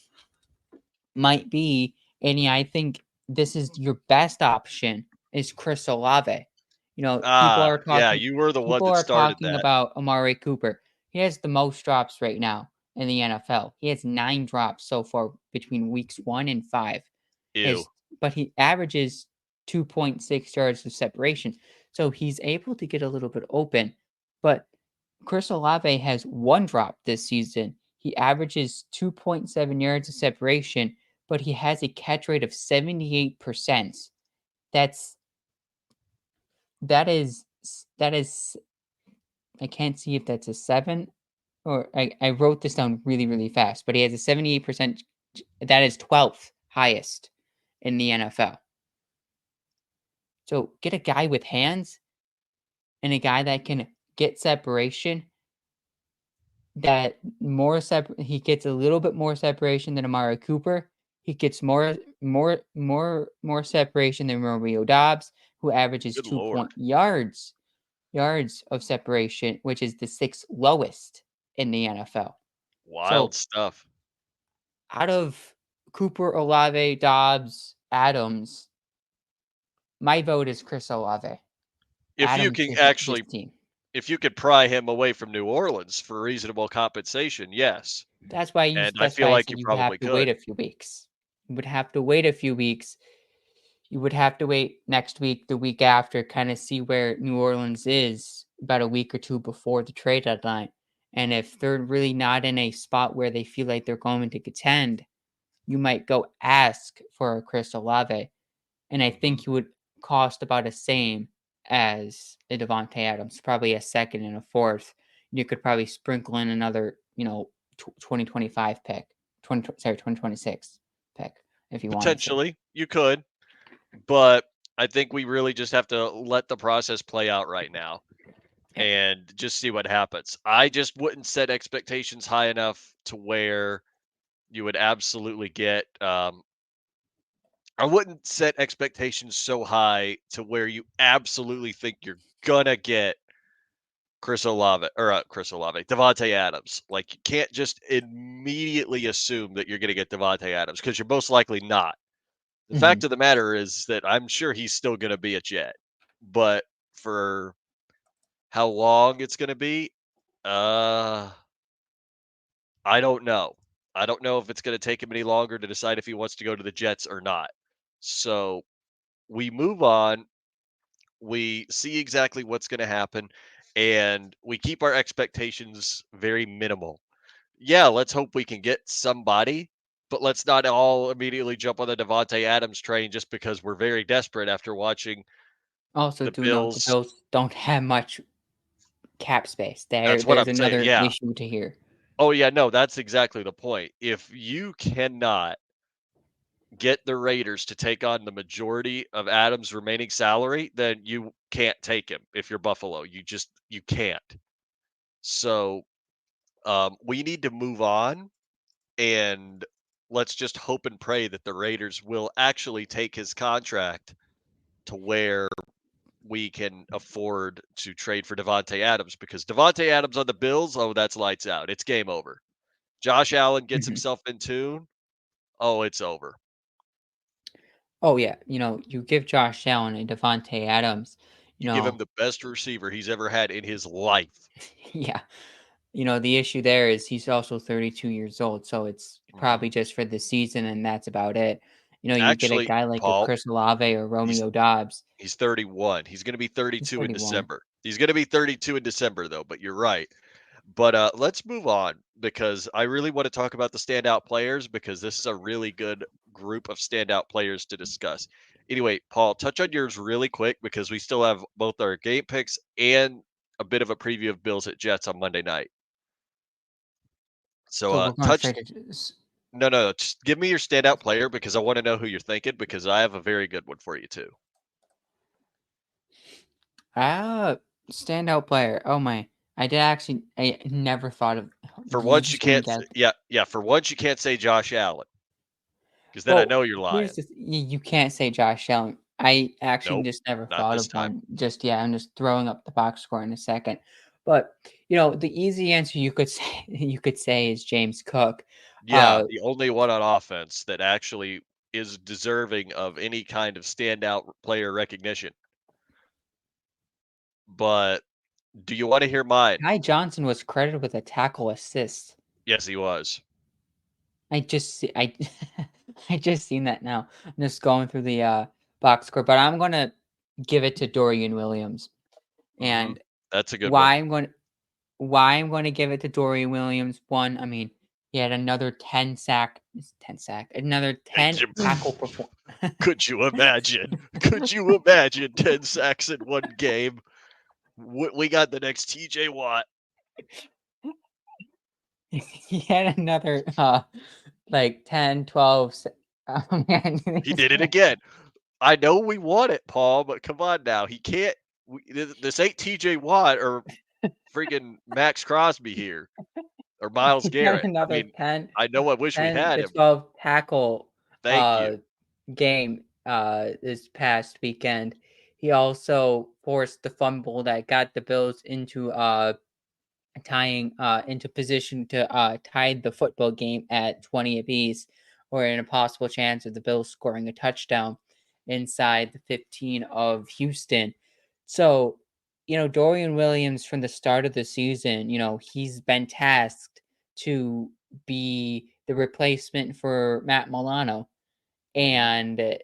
might be, and I think this is your best option, is Chris Olave. People Ah, are yeah, talking you were the one people that are started talking that. about Amari Cooper. He has the most drops right now in the NFL. He has 9 drops so far between weeks 1 and 5. Ew. His but he averages 2.6 yards of separation. So he's able to get a little bit open, but Chris Olave has 1 drop this season. He averages 2.7 yards of separation, but he has a catch rate of 78%. That's that is I can't see if that's a 7 or I wrote this down really, really fast, but he has a 78%. That is 12th highest in the NFL. So get a guy with hands and a guy that can get separation. He gets a little bit more separation than Amari Cooper. He gets more separation than Romeo Dobbs, who averages Good 2 Lord. point yards of separation, which is the 6th lowest in the NFL. Wild So stuff. out of Cooper, Olave, Dobbs, Adams, my vote is Chris Olave. If you Adams can isn't his actually team. if you could pry him away from New Orleans for reasonable compensation, yes. And I That's feel why I like said you you would have probably to wait could. a few weeks. You would have to wait a few weeks. You would have to wait next week, the week after, kind of see where New Orleans is about a week or two before the trade deadline. And if they're really not in a spot where they feel like they're going to contend, you might go ask for a Chris Olave. And I Mhm. think he would cost about the same as a Devontae Adams, probably a second and a fourth. You could probably sprinkle in another, 2025 pick, 2026 pick if you wanted to. Potentially, you could, but I think we really just have to let the process play out right now Yeah. and just see what happens. I just wouldn't set expectations high enough to where you would absolutely get I wouldn't set expectations so high to where you absolutely think you're gonna get Chris Olave, Devontae Adams. Like you can't just immediately assume that you're gonna get Devontae Adams because you're most likely not. The fact Mhm. of the matter is that I'm sure he's still gonna be a Jet, but for how long it's gonna be, uh, I don't know. I don't know if it's gonna take him any longer to decide if he wants to go to the Jets or not. So we move on. We see exactly what's going to happen, and we keep our expectations very minimal. Yeah, let's hope we can get somebody, but let's not all immediately jump on the Devontae Adams train just because we're very desperate after watching Also, the do note the Bills. Bills don't have much cap space. That's what There's I'm saying. another Yeah. issue to hear. Oh, yeah. No, that's exactly the point. If you cannot get the Raiders to take on the majority of Adams' remaining salary, then you can't take him if you're Buffalo. You can't. So we need to move on and let's just hope and pray that the Raiders will actually take his contract to where we can afford to trade for Devontae Adams because Devontae Adams on the Bills, oh, that's lights out. It's game over. Josh Allen gets Mhm. himself in tune. Oh, it's over. Oh yeah, you give Josh Allen and Devontae Adams, you You give him know, the best receiver he's ever had in his life. yeah. The issue there is he's also 32 years old, so it's Mhm. probably just for the season, and that's about it. You get a Actually, guy like a Paul, Chris Olave or he's Romeo Dobbs. he's 31. He's gonna be He's 32 in 31. December. He's gonna be 32 in December, though, but you're right. But, let's move on because I really wanna talk about the standout players because this is a really good group of standout players to discuss. Anyway, Paul, touch on yours really quick because we still have both our game picks and a bit of a preview of Bills at Jets on Monday night. So, So we're going touch straight to no, no, just give me your standout player because I wanna know who you're thinking because I have a very good one for you too. ah standout player. Oh my, I never thought of. For You once, you just gave me can't s guys. yeah, yeah, for once, you can't say Josh Allen because then I Well, know you're here's lying. you can't say Josh Allen. I actually Nope, just never not thought this of time. one. Just yeah, I'm just throwing up the box score in a second. But the easy answer you could say is James Cook. Yeah, Uh, the only one on offense that actually is deserving of any kind of standout player recognition. But do you wanna hear mine? Ty Johnson was credited with a tackle assist. Yes, he was. I I just seen that now. I'm just going through the box score, but I'm gonna give it to Dorian Williams. Mhm. And That's a good one. why I'm going why I'm going to give it to Dorian Williams. One, I mean, he had another 10 sack, another 10 tackle perform. Could you imagine? Could you imagine 10 sacks in one game? We got the next TJ Watt. He had another like 10, 12. Oh man, He did it again. I know we want it, Paul, but come on now. He can't. This ain't TJ Watt or freaking Max Crosby here or Miles he had Garrett. I another mean, I know I wish we 10 had to him. 12 tackle Thank you. uh game this past weekend. He also forced the fumble that got the Bills into tying into position to tie the football game at 20 apiece, or in a possible chance of the Bills scoring a touchdown inside the 15 of Houston. So, Dorian Williams from the start of the season, he's been tasked to be the replacement for Matt Milano, Mhm. and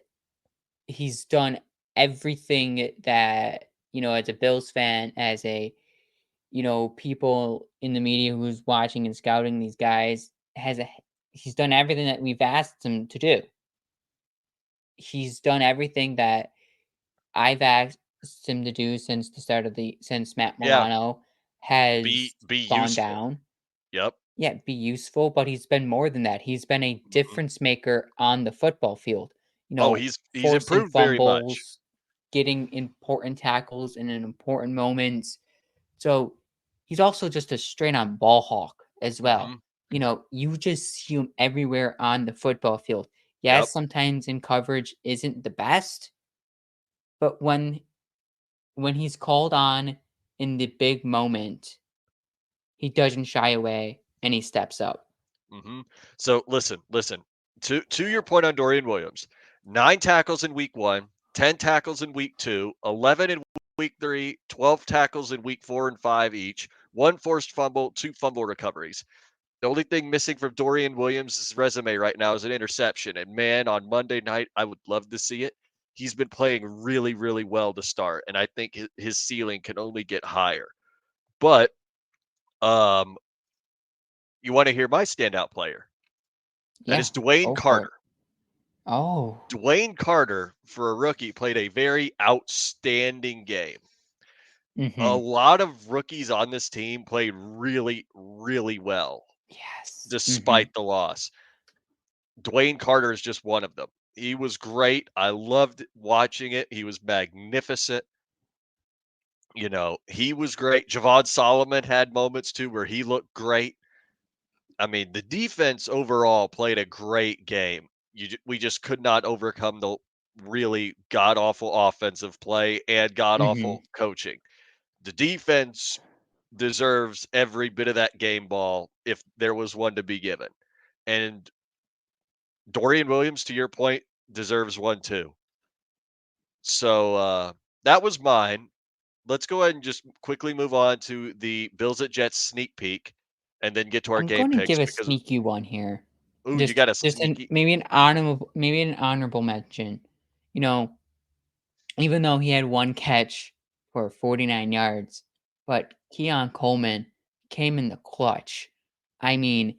he's done everything that, as a Bills fan, as a people in the media who's watching and scouting these guys he's done everything that we've asked him to do. He's done everything that I've asked him to do since Matt Yeah, Milano has be gone useful. down. Yep. Yeah, be useful, but he's been more than that. He's been a Mhm. difference maker on the football field. Oh, he's Forcing improved very much. fumbles, getting important tackles in an important moments. So, he's also just a straight on ball hawk as well. Mhm. You just see him everywhere on the football field. Yep. Yes, sometimes in coverage isn't the best, but when he's called on in the big moment, he doesn't shy away and he steps up. Mhm. So listen. To your point on Dorian Williams, 9 tackles in week 1, 10 tackles in week 2, 11 in week 3, 12 tackles in week 4 and 5 each, 1 forced fumble, 2 fumble recoveries. The only thing missing from Dorian Williams' resume right now is an interception. And man, on Monday night, I would love to see it. He's been playing really, really well to start, and I think his ceiling can only get higher. But um, you want to hear my standout player? That Yeah, is Dwayne go for it. Carter. Oh. Dwayne Carter, for a rookie, played a very outstanding game. A Mhm. lot of rookies on this team played really, really well Yes. Mhm. despite the loss. Dwayne Carter is just one of them. He was great. I loved watching it. He was magnificent. He was great. Javon Solomon had moments too where he looked great. I mean, the defense overall played a great game. We just could not overcome the really god awful offensive play and god Mhm. awful coaching. The defense deserves every bit of that game ball if there was one to be given. And Dorian Williams, to your point, deserves one too. So that was mine. Let's go ahead and just quickly move on to the Bills at Jets sneak peek, and then get to our I'm game going to picks give a because sneaky one here. ooh, you Just got a just an sneaky. maybe an honorable mention. You know, even though he had one catch for 49 yards, but Keon Coleman came in the clutch. I mean,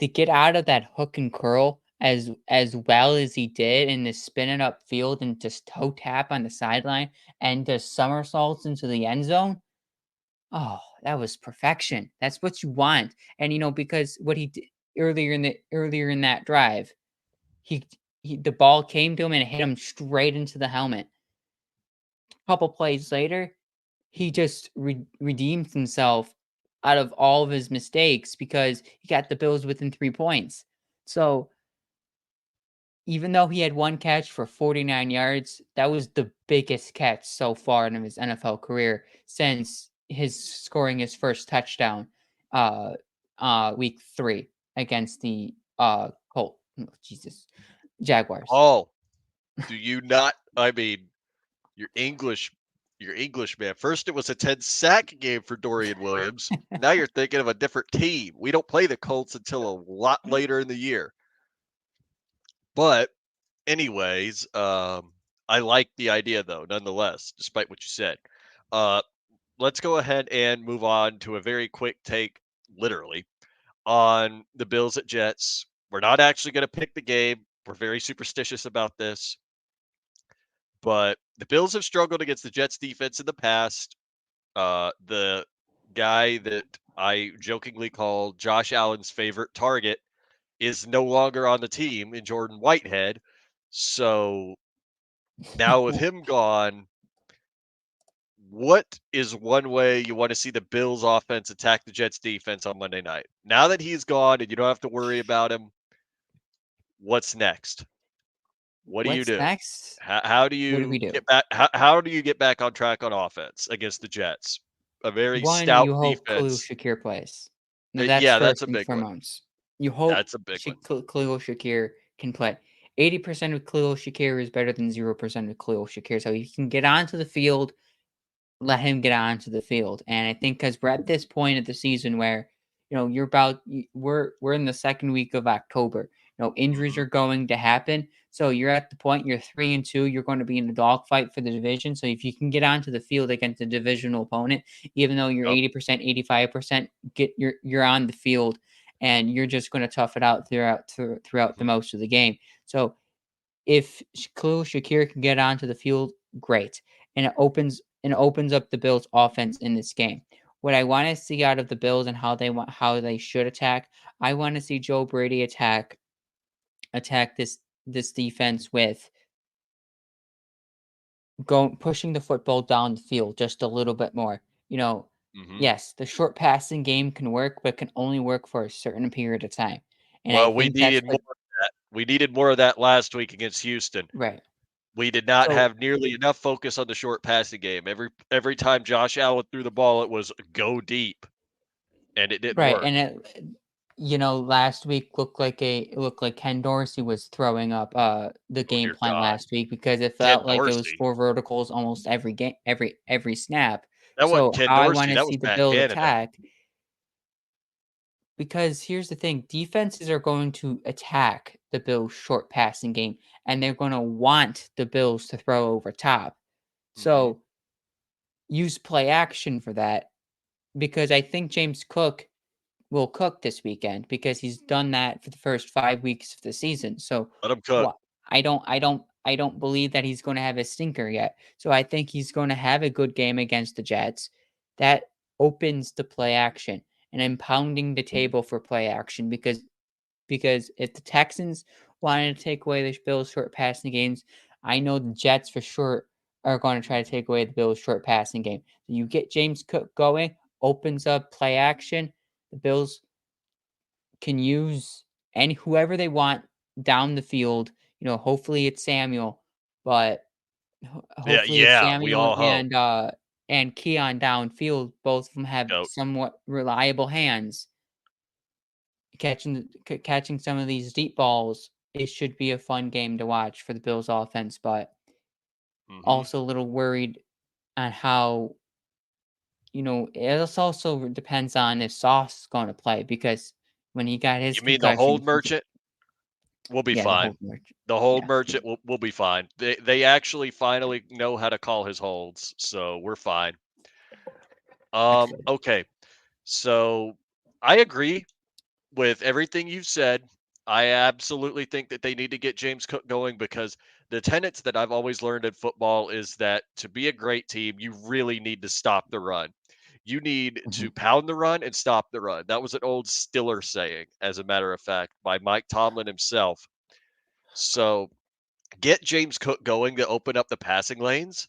to get out of that hook and curl as well as he did and to spin it upfield and just toe tap on the sideline and just somersaults into the end zone. Oh, that was perfection. That's what you want. And because what he did earlier in that drive, he, the ball came to him and it hit him straight into the helmet. Couple plays later, he just redeemed himself out of all of his mistakes because he got the Bills within 3 points. So even though he had one catch for 49 yards, that was the biggest catch so far in his NFL career since his scoring his first touchdown uh week 3 against the Jesus Jaguars. Oh, do you not? I mean, your English, your English man. First, it was a 10-sack game for Dorian Williams. Now you're thinking of a different team. We don't play the Colts until a lot later in the year. But, anyways, I like the idea though, nonetheless, despite what you said. Uh, let's go ahead and move on to a very quick take, literally, on the Bills at Jets. We're not actually going to pick the game. We're very superstitious about this, but the Bills have struggled against the Jets defense in the past. The guy that I jokingly call Josh Allen's favorite target is no longer on the team in Jordan Whitehead. So now with him gone, what is one way you want to see the Bills offense attack the Jets defense on Monday night? Now that he's gone and you don't have to worry about him, what's next? What do you What's do? next? How do What do we you do? get back? How do you get back on track on offense against the Jets? A very One, stout you hope Khalil defense. Shakir plays. Now that's Yeah, that's first a and big one. foremost. You hope That's a big one. Khalil Shakir can play. 80% of Khalil Shakir is better than 0% of Khalil Shakir. So he can get onto the field, let him get onto the field. And I think because we're at this point of the season where, we're in the second week of October. Injuries Mhm. are going to happen. So you're at the point you're 3-2. You're going to be in a dogfight for the division. So if you can get onto the field against a divisional opponent, even though you're Yep. 80%, 85%, you're on the field and you're just going to tough it out throughout the Mhm. most of the game. So if Khalil Shakir can get onto the field, great, and it opens up the Bills' offense in this game. What I want to see out of the Bills and how they should attack, I want to see Joe Brady attack this defense with pushing the football down the field just a little bit more. You know, Mhm. yes, the short passing game can work, but can only work for a certain period of time. And I Well, we think that's needed more what of that. We needed more of that last week against Houston. right. We did not So have nearly enough focus on the short passing game. Every time Josh Allen threw the ball, it was go deep, and it didn't right, work. and last week it looked like Ken Dorsey was throwing up the Oh game dear plan God, last week because it Ken felt like it was Dorsey. four verticals almost every game, every snap. That wasn't So Ken how I want Dorsey. to That was see the Matt Bills Canada. attack, because here's the thing, defenses are going to attack the Bills short passing game and they're going to want the Bills to throw over top. Mhm. So use play action for that because I think James Cook will cook this weekend because he's done that for the first 5 weeks of the season. So, Let him cook. what I don't believe that he's gonna have a stinker yet. So, I think he's gonna have a good game against the Jets. That opens the play action, and I'm pounding the table for play action because if the Texans wanted to take away the Bills' short passing games, I know the Jets for sure are going to try to take away the Bills' short passing game. So you get James Cook going, opens up play action. The Bills can use any whoever they want down the field. Hopefully it's Samuel, but Yeah, hopefully it's yeah. We Samuel all hope. and Keon downfield. Both of them have Goat. somewhat reliable hands catching some of these deep balls it should be a fun game to watch for the Bills offense, but Hmm. also a little worried on how, it also depends on if Sauce is going to play because when he got his You mean the concussion, hold merchant? We'll be the fine. whole merch. The hold Yeah. merchant will be fine. They actually finally know how to call his holds, so we're fine. That's good. Okay. So I agree with everything you've said. I absolutely think that they need to get James Cook going because the tenets that I've always learned in football is that to be a great team, you really need to stop the run. You need to Mhm. pound the run and stop the run. That was an old Stiller saying, as a matter of fact, by Mike Tomlin himself. So get James Cook going to open up the passing lanes.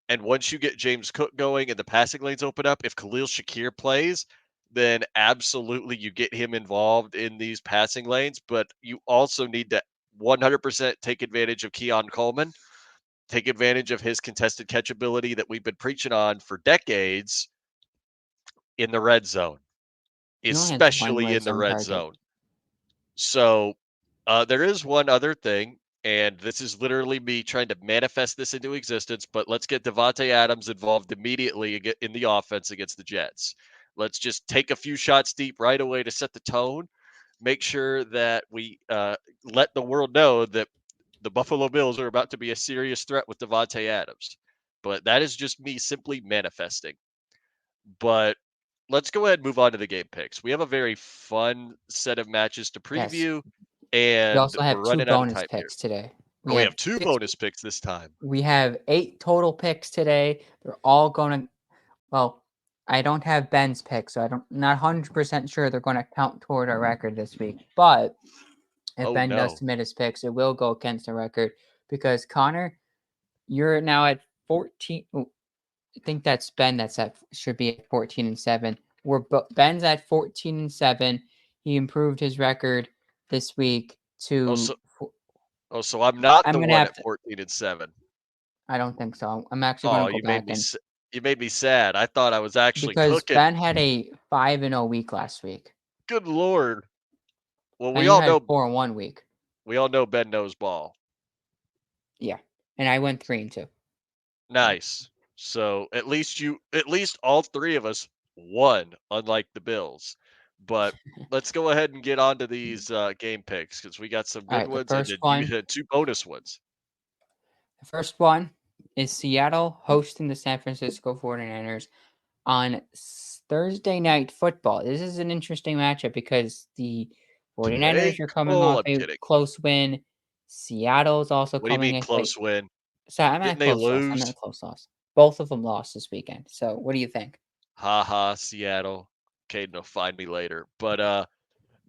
And once you get James Cook going and the passing lanes open up, if Khalil Shakir plays, then absolutely you get him involved in these passing lanes. But you also need to 100% take advantage of Keon Coleman, take advantage of his contested catch ability that we've been preaching on for decades in the red zone, He only has one especially red in the zone red target. zone. So there is one other thing, and this is literally me trying to manifest this into existence. But let's get Devontae Adams involved immediately in the offense against the Jets. Let's just take a few shots deep right away to set the tone. Make sure that we let the world know that the Buffalo Bills are about to be a serious threat with Devontae Adams. But that is just me simply manifesting. But let's go ahead and move on to the game picks. We have a very fun set of matches to Yes. preview, We and also we're have two running out of bonus time here. picks today. Oh, We we have have two six. bonus picks this time. We have 8 total picks today. They're all going to, well, I don't have Ben's pick, so I don't not 100% sure they're going to count toward our record this week. But if Oh Ben does no. submit his picks, it will go against the record because Connor, you're now at 14. I think that's Ben. Should be at 14-7. Ben's at 14-7. He improved his record this week Oh to. so oh so I'm not I'm the gonna one have at to. 14-7. I don't think so. I'm actually Oh, gonna go back and you made me sad. I thought I was actually because cooking. Ben had a 5-0 week last week. Good lord. Well, And you had a 4-1 week. we all know Ben knows ball. Yeah, and I went 3-2. Nice. So at least all three of us won, unlike the Bills. But let's go ahead and get on to these game picks because we got some All good right, the ones, and first then you one. had two bonus ones. The first one is Seattle hosting the San Francisco 49ers on Thursday Night Football. This is an interesting matchup because the 49ers Fake? are coming Oh, off I'm a kidding. close win. Seattle's also What do you coming mean in. Wait, close win? so I'm at a Didn't they close loss. I'm at a lose? close loss. Both of them lost this weekend. So what do you think? Ha ha, Seattle. Caden will find me later. But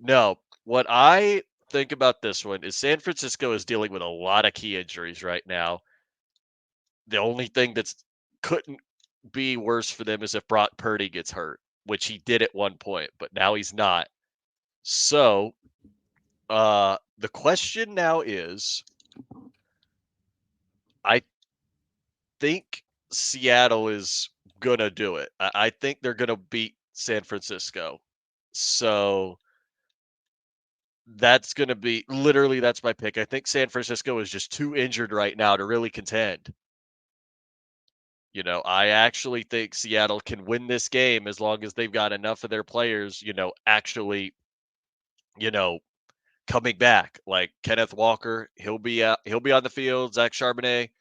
no. What I think about this one is San Francisco is dealing with a lot of key injuries right now. The only thing that's couldn't be worse for them is if Brock Purdy gets hurt, which he did at one point, but now he's not. So, the question now is, I think Seattle is gonna do it. I think they're gonna beat San Francisco. So that's gonna be literally that's my pick. I think San Francisco is just too injured right now to really contend. I actually think Seattle can win this game as long as they've got enough of their players, actually, you know, coming back. Like Kenneth Walker, he'll be on the field. Zach Charbonnet,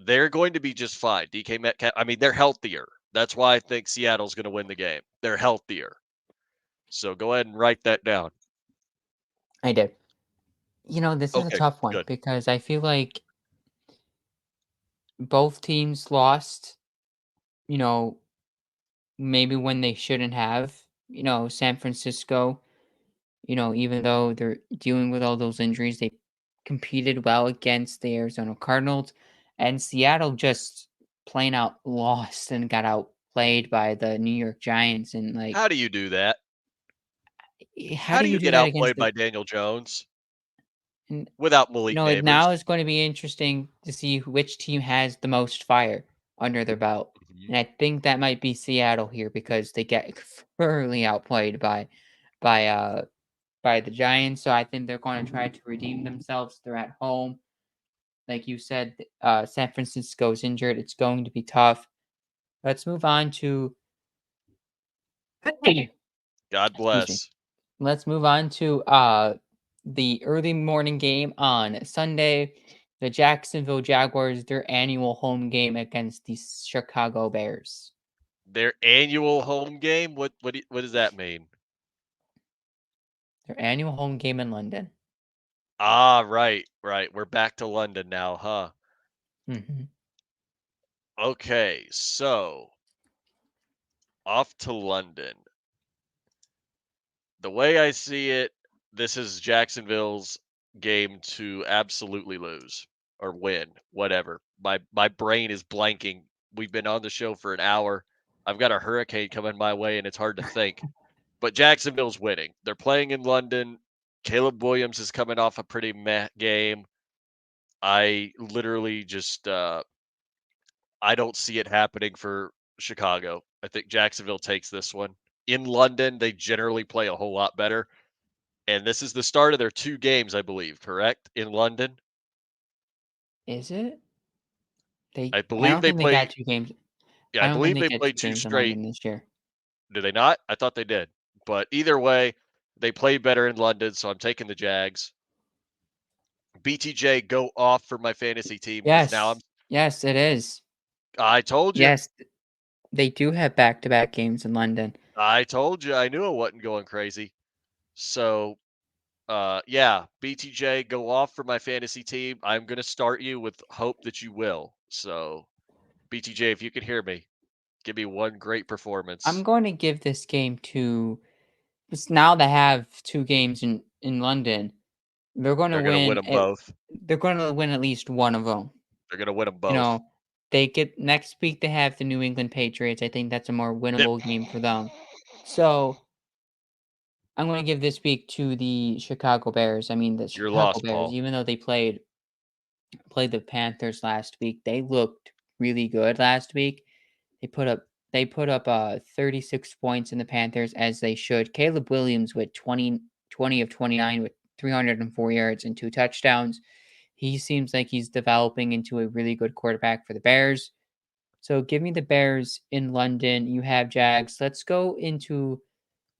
they're going to be just fine. DK Metcalf, I mean, they're healthier. That's why I think Seattle's going to win the game. They're healthier. So go ahead and write that down. I did. This is a Okay, tough one good. because I feel like both teams lost, you know, maybe when they shouldn't have. San Francisco, even though they're dealing with all those injuries, they competed well against the Arizona Cardinals, and Seattle just plain out lost and got outplayed by the New York Giants. And like, How do you do that? how How do do you you do get that against outplayed the? by Daniel Jones And, without Malik Neighbors? now is going to be interesting to see which team has the most fire under their belt. Mhm. And I think that might be Seattle here because they get thoroughly outplayed by by the Giants, so I think they're going to try to redeem themselves. They're at home. Like you said, San Francisco's injured. It's going to be tough. Let's move on to God excuse me. bless. Let's move on to the early morning game on Sunday. The Jacksonville Jaguars, their annual home game against the Chicago Bears. Their annual home game? What does that mean? Their annual home game in London. Ah, right. We're back to London now, huh? Mm-hmm. Okay, so off to London. The way I see it, this is Jacksonville's game to absolutely lose or win, whatever. My brain is blanking. We've been on the show for an hour. I've got a hurricane coming my way and it's hard to think. But Jacksonville's winning. They're playing in London. Caleb Williams is coming off a pretty meh game. I literally just I don't see it happening for Chicago. I think Jacksonville takes this one. In London, they generally play a whole lot better. And this is the start of their 2 games, I believe, correct? In London? Is it? They I I believe don't they think they got play 2 games. yeah, I I don't think believe they they get 2 played 2 games in straight. London this year. Do they not? I thought they did. But either way, they play better in London, so I'm taking the Jags. BTJ go off for my fantasy team because now Yes. Yes, it is. I told you. Yes, they do have back-to-back games in London. I told you. I knew it wasn't going crazy. So, yeah, BTJ go off for my fantasy team. I'm going to start you with hope that you will. So, BTJ, if you can hear me, give me one great I'm performance. going to give this game to now they have 2 games in London. They're going to They're going to win win them both. they're going to win at least one of them. They're going to win them You both. know, they get next week they have the New England Patriots. I think that's a more Yep. winnable game for them. So, I'm going to give this week to the Chicago Bears. I mean, the You're Chicago lost, Bears, Paul. even though they played the Panthers last week, they looked really good last week. They put up 36 points in the Panthers as they should. Caleb Williams with 20 of 29 with 304 yards and 2 touchdowns. He seems like he's developing into a really good quarterback for the Bears. So give me the Bears in London. You have Jags. Let's go into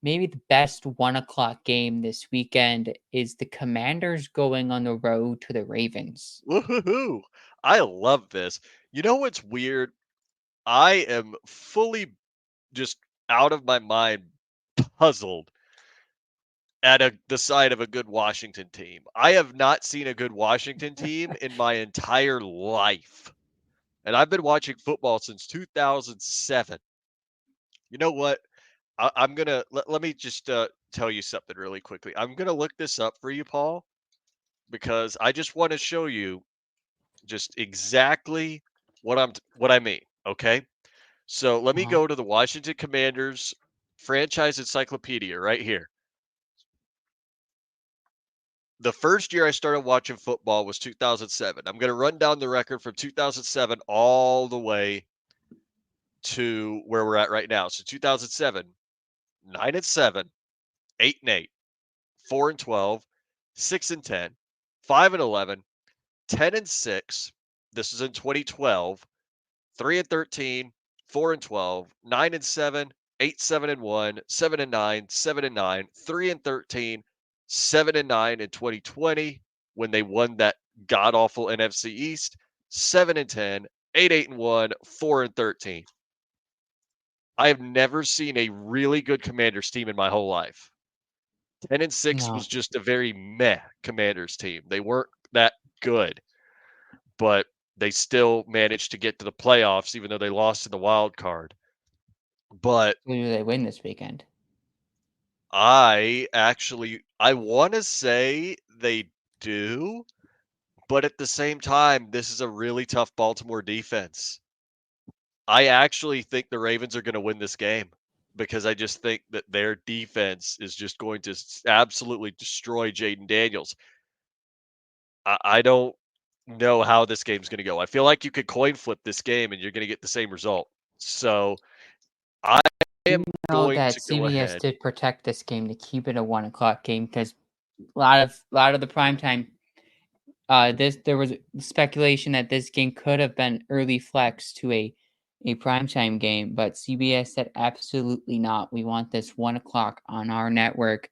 maybe the best 1 o'clock game this weekend is the Commanders going on the road to the Ravens. Woohoo! I love this. You know what's weird? I am fully just out of my mind puzzled at the sight of a good Washington team. I have not seen a good Washington team in my entire life. And I've been watching football since 2007. You know what? I'm going to let me just tell you something really quickly. I'm going to look this up for you, Paul, because I just want to show you just exactly what I mean, okay? So let me Uh-huh. go to the Washington Commanders franchise encyclopedia right here. The first year I started watching football was 2007. I'm going to run down the record from 2007 all the way to where we're at right now. So 2007, 9-7, 8-8, 4-12, 6-10, 5-11, 10-6. This is in 2012. 3-13, 4-12, 9-7, 8-7-1, 7-9, 7-9, 3-13, 7-9 in 2020 when they won that god awful NFC East, 7-10, 8-1, 4-13. I have never seen a really good Commanders team in my whole life. 10-6 was No. just a very meh Commanders team. They weren't that good, but they still managed to get to the playoffs even though they lost in the wild card. But Who do they win this weekend? I want to say they do, but at the same time, this is a really tough Baltimore defense. I actually think the Ravens are going to win this game because I just think that their defense is just going to absolutely destroy Jaden Daniels. I don't know how this game's going to go. I feel like you could coin flip this game and you're going to get the same result. So I am know going that to go CBS ahead. did protect this game to keep it a 1 o'clock game because a lot of the primetime there was speculation that this game could have been early flex to a primetime game, but CBS said absolutely not. We want this 1 o'clock on our network,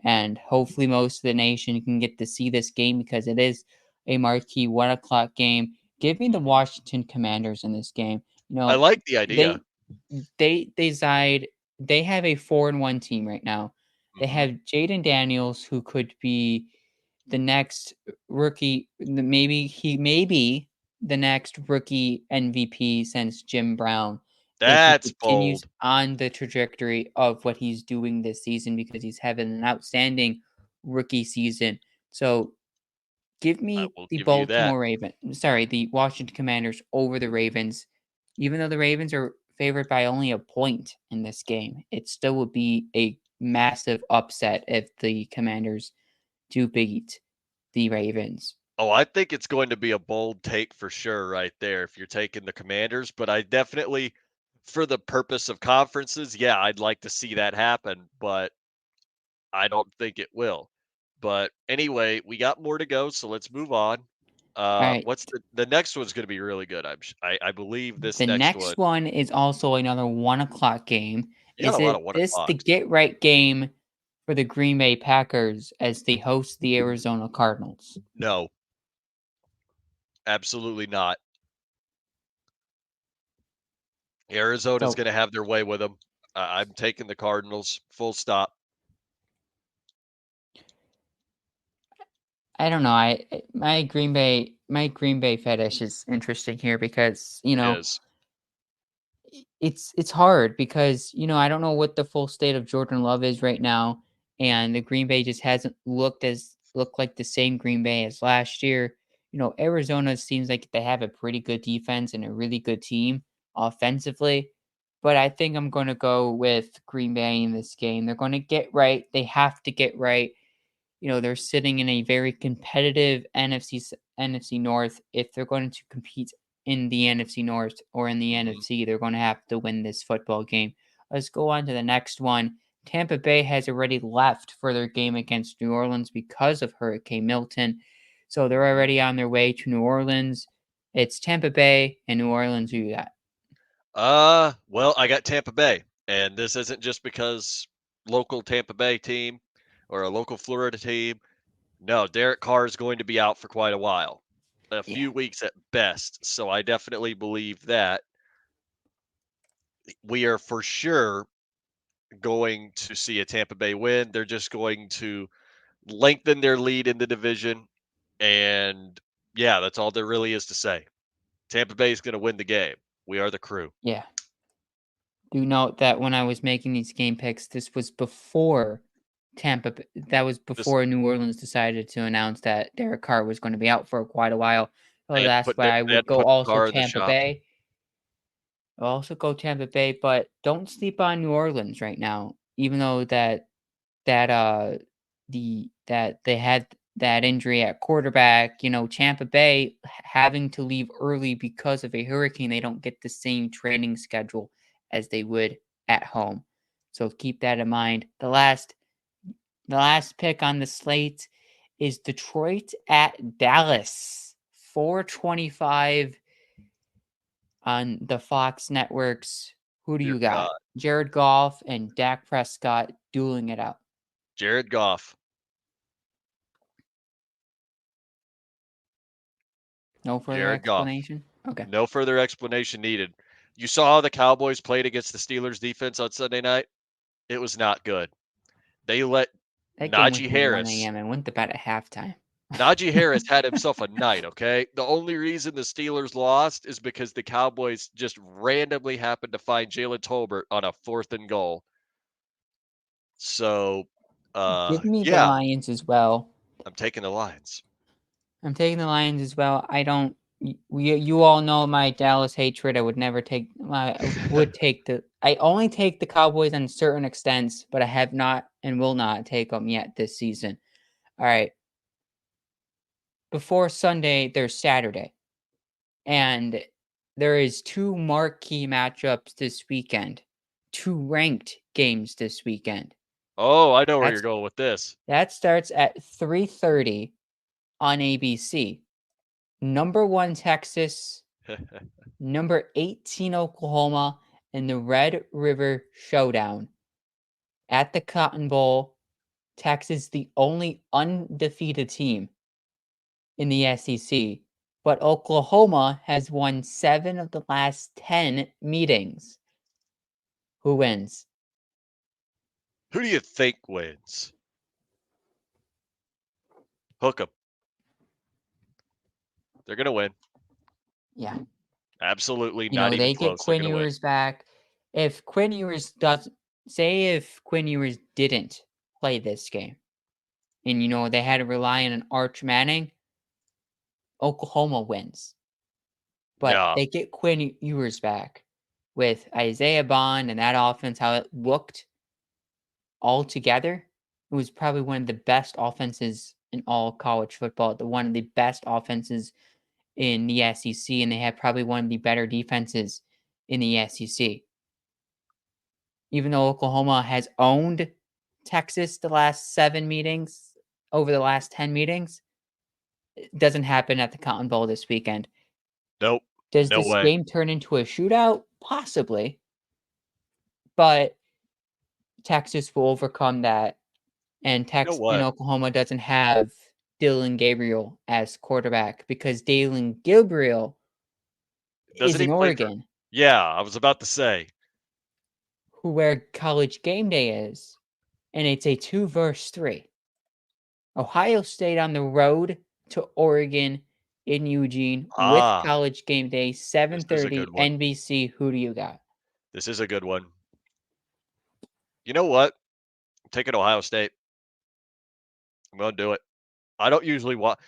and hopefully most of the nation can get to see this game because it is a marquee 1 o'clock game. Give me the Mhm. Washington Commanders in this game. You I know, like the idea. they they have a 4-1 team right now. They Mhm. have Jaden Daniels, who could be the next rookie. Maybe the next rookie MVP since Jim Brown, if he That's continues bold. on the trajectory of what he's doing this season because he's having an outstanding rookie season. So give I me will the give you that. the Washington Commanders over the Ravens. Even though the Ravens are favored by only a point in this game, it still would be a massive upset if the Commanders do beat the Ravens. Oh, I think it's going to be a bold take for sure right there if you're taking the Commanders, but I definitely for the purpose of conferences, yeah, I'd like to see that happen, but I don't think it will. But anyway, we got more to go, so let's move on. All right. What's the next one's going to be really good. I believe this The next one. next one is also another 1 o'clock game. You got Is a lot of it one this the o'clocks. get right game for the Green Bay Packers as they host the Arizona Cardinals? No, absolutely not. Arizona's So going to have their way with them. I'm taking the Cardinals. Full stop. I don't know. My Green Bay fetish is interesting here because It is. it's hard because I don't know what the full state of Jordan Love is right now, and the Green Bay just hasn't looked like the same Green Bay as last year. Arizona seems like they have a pretty good defense and a really good team offensively, but I think I'm going to go with Green Bay in this game. They're going to get right. They have to get right. They're sitting in a very competitive NFC North. If they're going to compete in the NFC North or in the Mhm. NFC, they're going to have to win this football game. Let's go on to the next one. Tampa Bay has already left for their game against New Orleans because of Hurricane Milton. So they're Mhm. already on their way to New Orleans. It's Tampa Bay and New Orleans. Who you got? Well, I got Tampa Bay, and this isn't just because local Tampa Bay team or a local Florida team. No, Derek Carr is going to be out for quite a while, a Yeah. few weeks at best. So I definitely believe that we are for sure going to see a Tampa Bay win. They're just going to lengthen their lead in the division, and yeah, that's all there really is to say. Tampa Bay is going to win the game. We are the crew. Yeah. Do note that when I was making these game picks, this was before that was This before New Orleans decided to announce that Derek Carr was going to be out for quite a while. So they had to that's put why I they would had to go put the also car in the Tampa shop. Bay. I'll also go Tampa Bay, but don't sleep on New Orleans right now. Even though that they had that injury at quarterback, Tampa Bay having to leave early because of a hurricane, they don't get the same training schedule as they would at home. So keep that in mind. The last pick on the slate is Detroit at Dallas. 425 on the Fox networks. Who do Dear you got? God, Jared Goff and Dak Prescott dueling it out. Jared Goff, No further Jared Goff. explanation? Okay. No further explanation needed. You saw how the Cowboys played against the Steelers defense on Sunday night? It was not good. They let That game went Najee to 1 Harris a.m. and went to bed at halftime. Najee Harris had himself a night, okay? The only reason the Steelers lost is because the Cowboys just randomly happened to find Jalen Tolbert on a 4th and goal. So, Give me the yeah, Lions as well. I'm taking the Lions. I'm taking the Lions as well. I don't. You all know my Dallas hatred. I would never take. I would take the. I only take the Cowboys on certain extents, but I have not and will not take them yet this season. All right. Before Sunday, there's Saturday, and there is two marquee matchups this weekend. two ranked games this weekend. Oh, I know where you're going with this. That starts at 3:30 on ABC. Number 1 Texas, number 18 Oklahoma, and the Red River Showdown. At the Cotton Bowl, Texas the only undefeated team in the SEC, but Oklahoma has won 7 of the last 10 meetings. Who wins? Who do you think wins? Hook 'em. They're going to win. Yeah. Absolutely not even They get close. They're Quinn going to win. Ewers back. If Quinn Ewers does, say if Quinn Ewers didn't play this game, and they had to rely on an Arch Manning, Oklahoma wins. But Yeah. they get Quinn Ewers back with Isaiah Bond and that offense, how it looked all together. It was probably one of the best offenses in all college football, one of the best offenses in the SEC, and they had probably one of the better defenses in the SEC. Even though Oklahoma has owned Texas the last 7 meetings, over the last 10 meetings, it doesn't happen at the Cotton Bowl this weekend. Nope. Does No this way. game turn into a shootout? Possibly. But Texas will overcome that, and You know what? Oklahoma doesn't have Dylan Gabriel as quarterback because Dylan Gabriel is Doesn't he in play for? Oregon, Yeah, I was about to say. where College Game Day is, and it's a 2 versus 3. Ohio State on the road to Oregon in Eugene with Ah, College Game Day, this is a 7:30 good one. NBC. Who do you got? This is a good one. You know what? I'm taking Ohio State. I'm going to do it. I don't usually watch.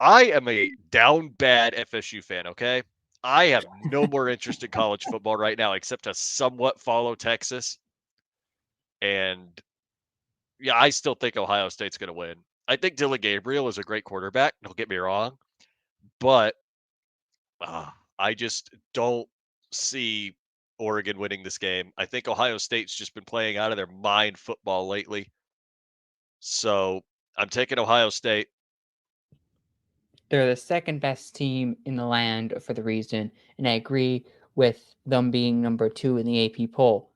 I am a down bad FSU fan, okay? I have no more interest in college football right now except to somewhat follow Texas. And yeah, I still think Ohio State's going to win. I think Dylan Gabriel is a great quarterback. Don't get me wrong. But I just don't see Oregon winning this game. I think Ohio State's just been playing out of their mind football lately. So I'm taking Ohio State. They're the second best team in the land for the reason, and I agree with them being number 2 in the AP poll.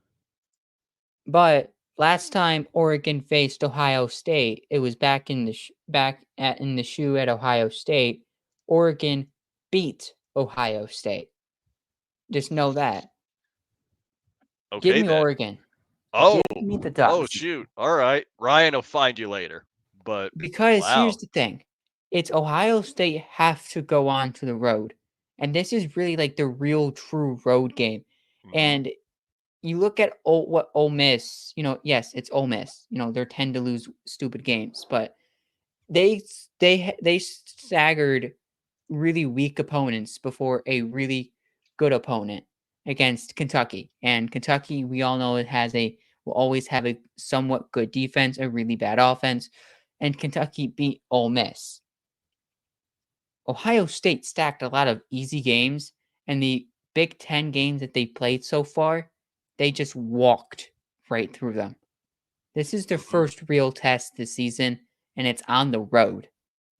But last time Oregon faced Ohio State, it was back in the shoe at Ohio State. Oregon beat Ohio State. Just know that. Give Okay, me then. Oregon. Oh, Give me the oh, Ducks. shoot. All right. Ryan will find you later. But Because here's wow. the thing. It's Ohio State have to go on to the road. And this is really like the real true road game. Mhm. And you look at what Ole Miss, yes, it's Ole Miss. They tend to lose stupid games, but they staggered really weak opponents before a really good opponent against Kentucky. And Kentucky, we all know will always have a somewhat good defense, a really bad offense, and Kentucky beat Ole Miss. Ohio State stacked a lot of easy games, and the Big Ten games that they played so far, they just walked right through them. This is their Mhm. first real test this season, and it's on the road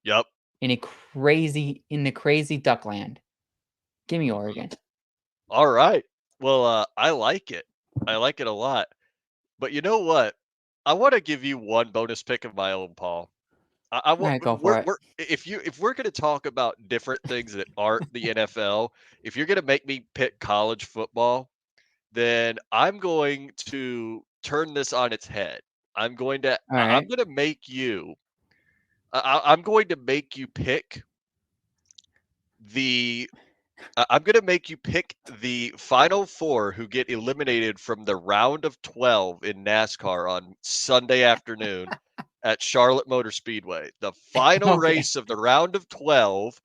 Yep. in the crazy Duckland. Give me Mhm. Oregon. All right. Well, I like it. I like it a lot. But you know what? I want to give you one bonus pick of my own, Paul. I All want right, go for it. we're if we're going to talk about different things that aren't the NFL, if you're going to make me pick college football, then I'm going to turn this on its head. All I'm right. going to make you I'm going to make you pick the I'm going to make you pick the final 4 who get eliminated from the round of 12 in NASCAR on Sunday afternoon at Charlotte Motor Speedway. The final Okay. race of the round of 12,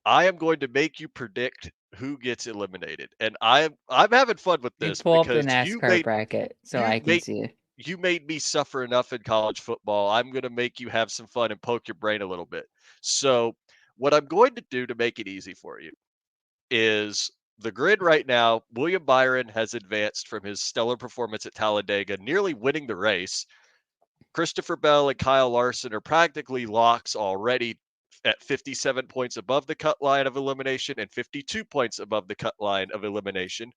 I am going to make you predict who gets eliminated. And I'm having fun with You this pull up the because NASCAR bracket so you I can made see it. you made me suffer enough in college football. I'm going to make you have some fun and poke your brain a little bit. So, what I'm going to do to make it easy for you is The grid right now, William Byron has advanced from his stellar performance at Talladega, nearly winning the race. Christopher Bell and Kyle Larson are practically locks already at 57 points above the cut line of elimination and 52 points above the cut line of elimination.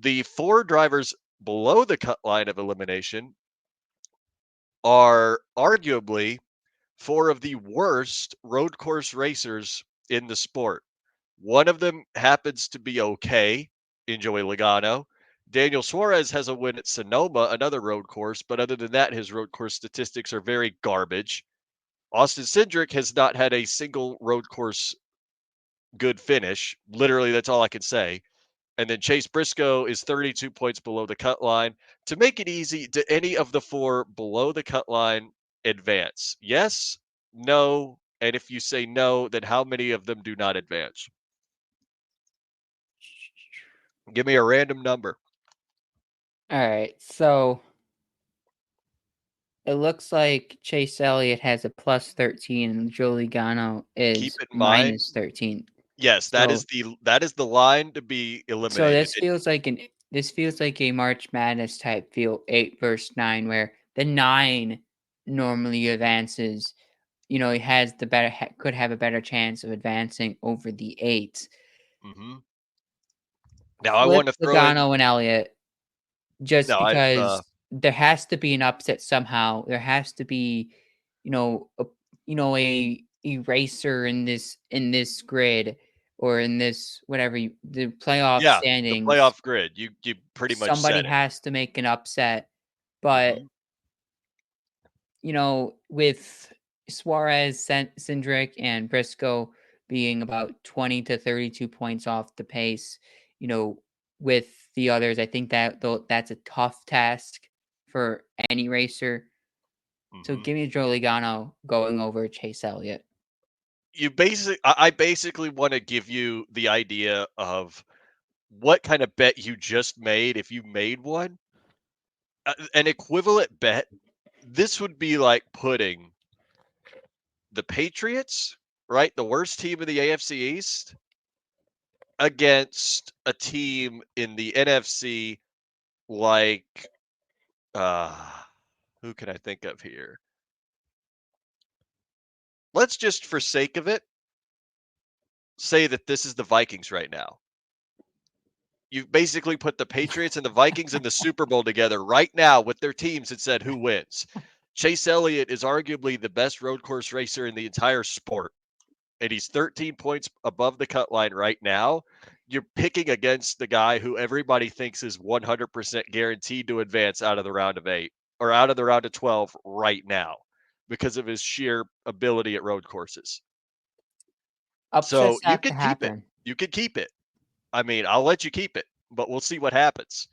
The 4 drivers below the cut line of elimination are arguably 4 of the worst road course racers in the sport. One of them happens to be okay in Joey Logano. Daniel Suarez has a win at Sonoma, another road course, but other than that, his road course statistics are very garbage. Austin Cindric has not had a single road course good finish. Literally, that's all I can say. And then Chase Briscoe is 32 points below the cut line. To make it easy, do any of the 4 below the cut line advance? Yes, no, and if you say no, then how many of them do not advance? Give me a random number. All right, so it looks like Chase Elliott has a plus 13 and Joe Logano Keep is it in mind. minus 13. Yes, that is So the line to be so eliminated. this feels like a March Madness type feel 8 versus 9 where the 9 normally advances. You know, he has the better could have a better chance of advancing over the 8. Mhm. Now I Flip want to throw in. Logano and Elliott just No, I because there has to be an upset somehow. There has to be, you know, a eraser in this grid or in this whatever the playoff yeah, the standings. playoff grid. You pretty much Somebody said it. has to make an upset, but Mhm. with Suarez, Cindric, and Briscoe being about 20 to 32 points off the pace, with the others, I think that's a tough task for any racer. So Mhm. give me Joe Logano going over Chase Elliott. I basically want to give you the idea of what kind of bet you just made if you made one. An equivalent bet. This would be like putting the Patriots, right, the worst team in the AFC East, against a team in the NFC like who can I think of here? Let's just for sake of it say that this is the Vikings right now. You've basically put the Patriots and the Vikings in the Super Bowl together right now with their teams and said who wins. Chase Elliott is arguably the best road course racer in the entire sport, and he's 13 points above the cut line right now. You're picking against the guy who everybody thinks is 100% guaranteed to advance out of the round of 8 or out of the round of 12 right now because of his sheer ability at road courses. So Upsets you have to can keep it. happen. You can keep it. I mean, I'll let you keep it, but we'll see what happens.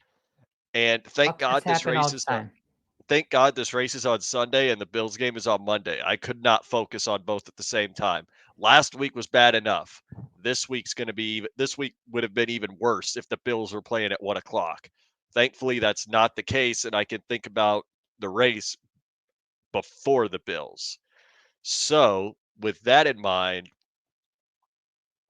And Upsets happen all the time. thank God this race is on Sunday and the Bills game is on Monday. I could not focus on both at the same time. Last week was bad enough. This week would have been even worse if the Bills were playing at 1 o'clock. Thankfully, that's not the case, and I can think about the race before the Bills. So, with that in mind,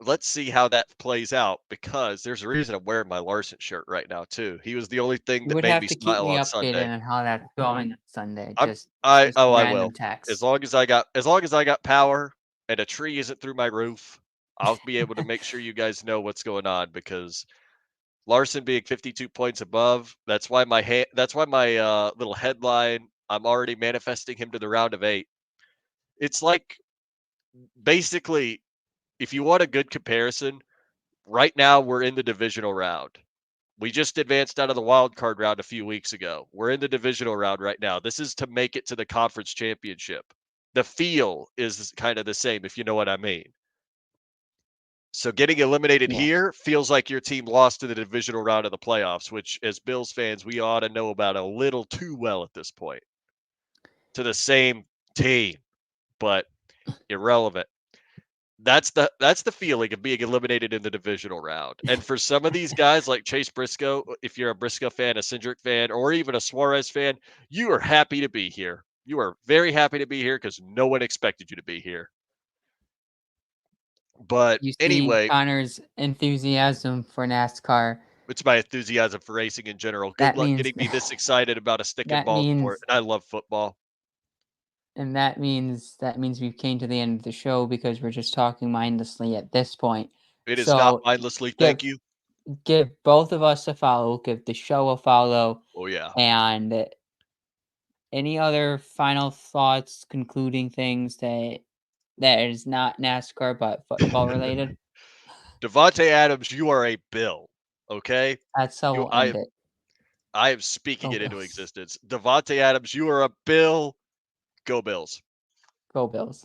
let's see how that plays out because there's a reason I'm wearing my Larson shirt right now too. He was the only thing You that would made have me to keep smile me on updated Sunday. on how that's going Sunday. I'm Just I random will. text. As long as I got power and a tree isn't through my roof, I'll be able to make sure you guys know what's going on because Larson being 52 points above, that's why my little headline, I'm already manifesting him to the round of 8. It's like basically if you want a good comparison, right now we're in the divisional round. We just advanced out of the wild card round a few weeks ago. We're in the divisional round right now. This is to make it to the conference championship. The feel is kind of the same, if you know what I mean. So getting eliminated Yeah. here feels like your team lost to the divisional round of the playoffs, which as Bills fans, we ought to know about a little too well at this point. To the same team, but irrelevant. That's the feeling of being eliminated in the divisional round. And for some of these guys like Chase Briscoe, if you're a Briscoe fan, a Cindric fan, or even a Suarez fan, you are happy to be here. You are very happy to be here because no one expected you to be here. But You see anyway, Connor's enthusiasm for NASCAR. it's my enthusiasm for racing in general. Good That luck means getting me this excited about a stick and that ball sport. means And I love football. that means we've came to the end of the show because we're just talking mindlessly at this point. It is not So mindlessly. give Thank you. give both of us a follow, give the show a follow, Oh, yeah. and any other final thoughts, concluding things that is not NASCAR but football related? Devontae Adams, you are a Bill. Okay. That's how You we'll end it. I am speaking Go it into Bills. existence. Devontae Adams, you are a Bill. Go Bills. Go Bills.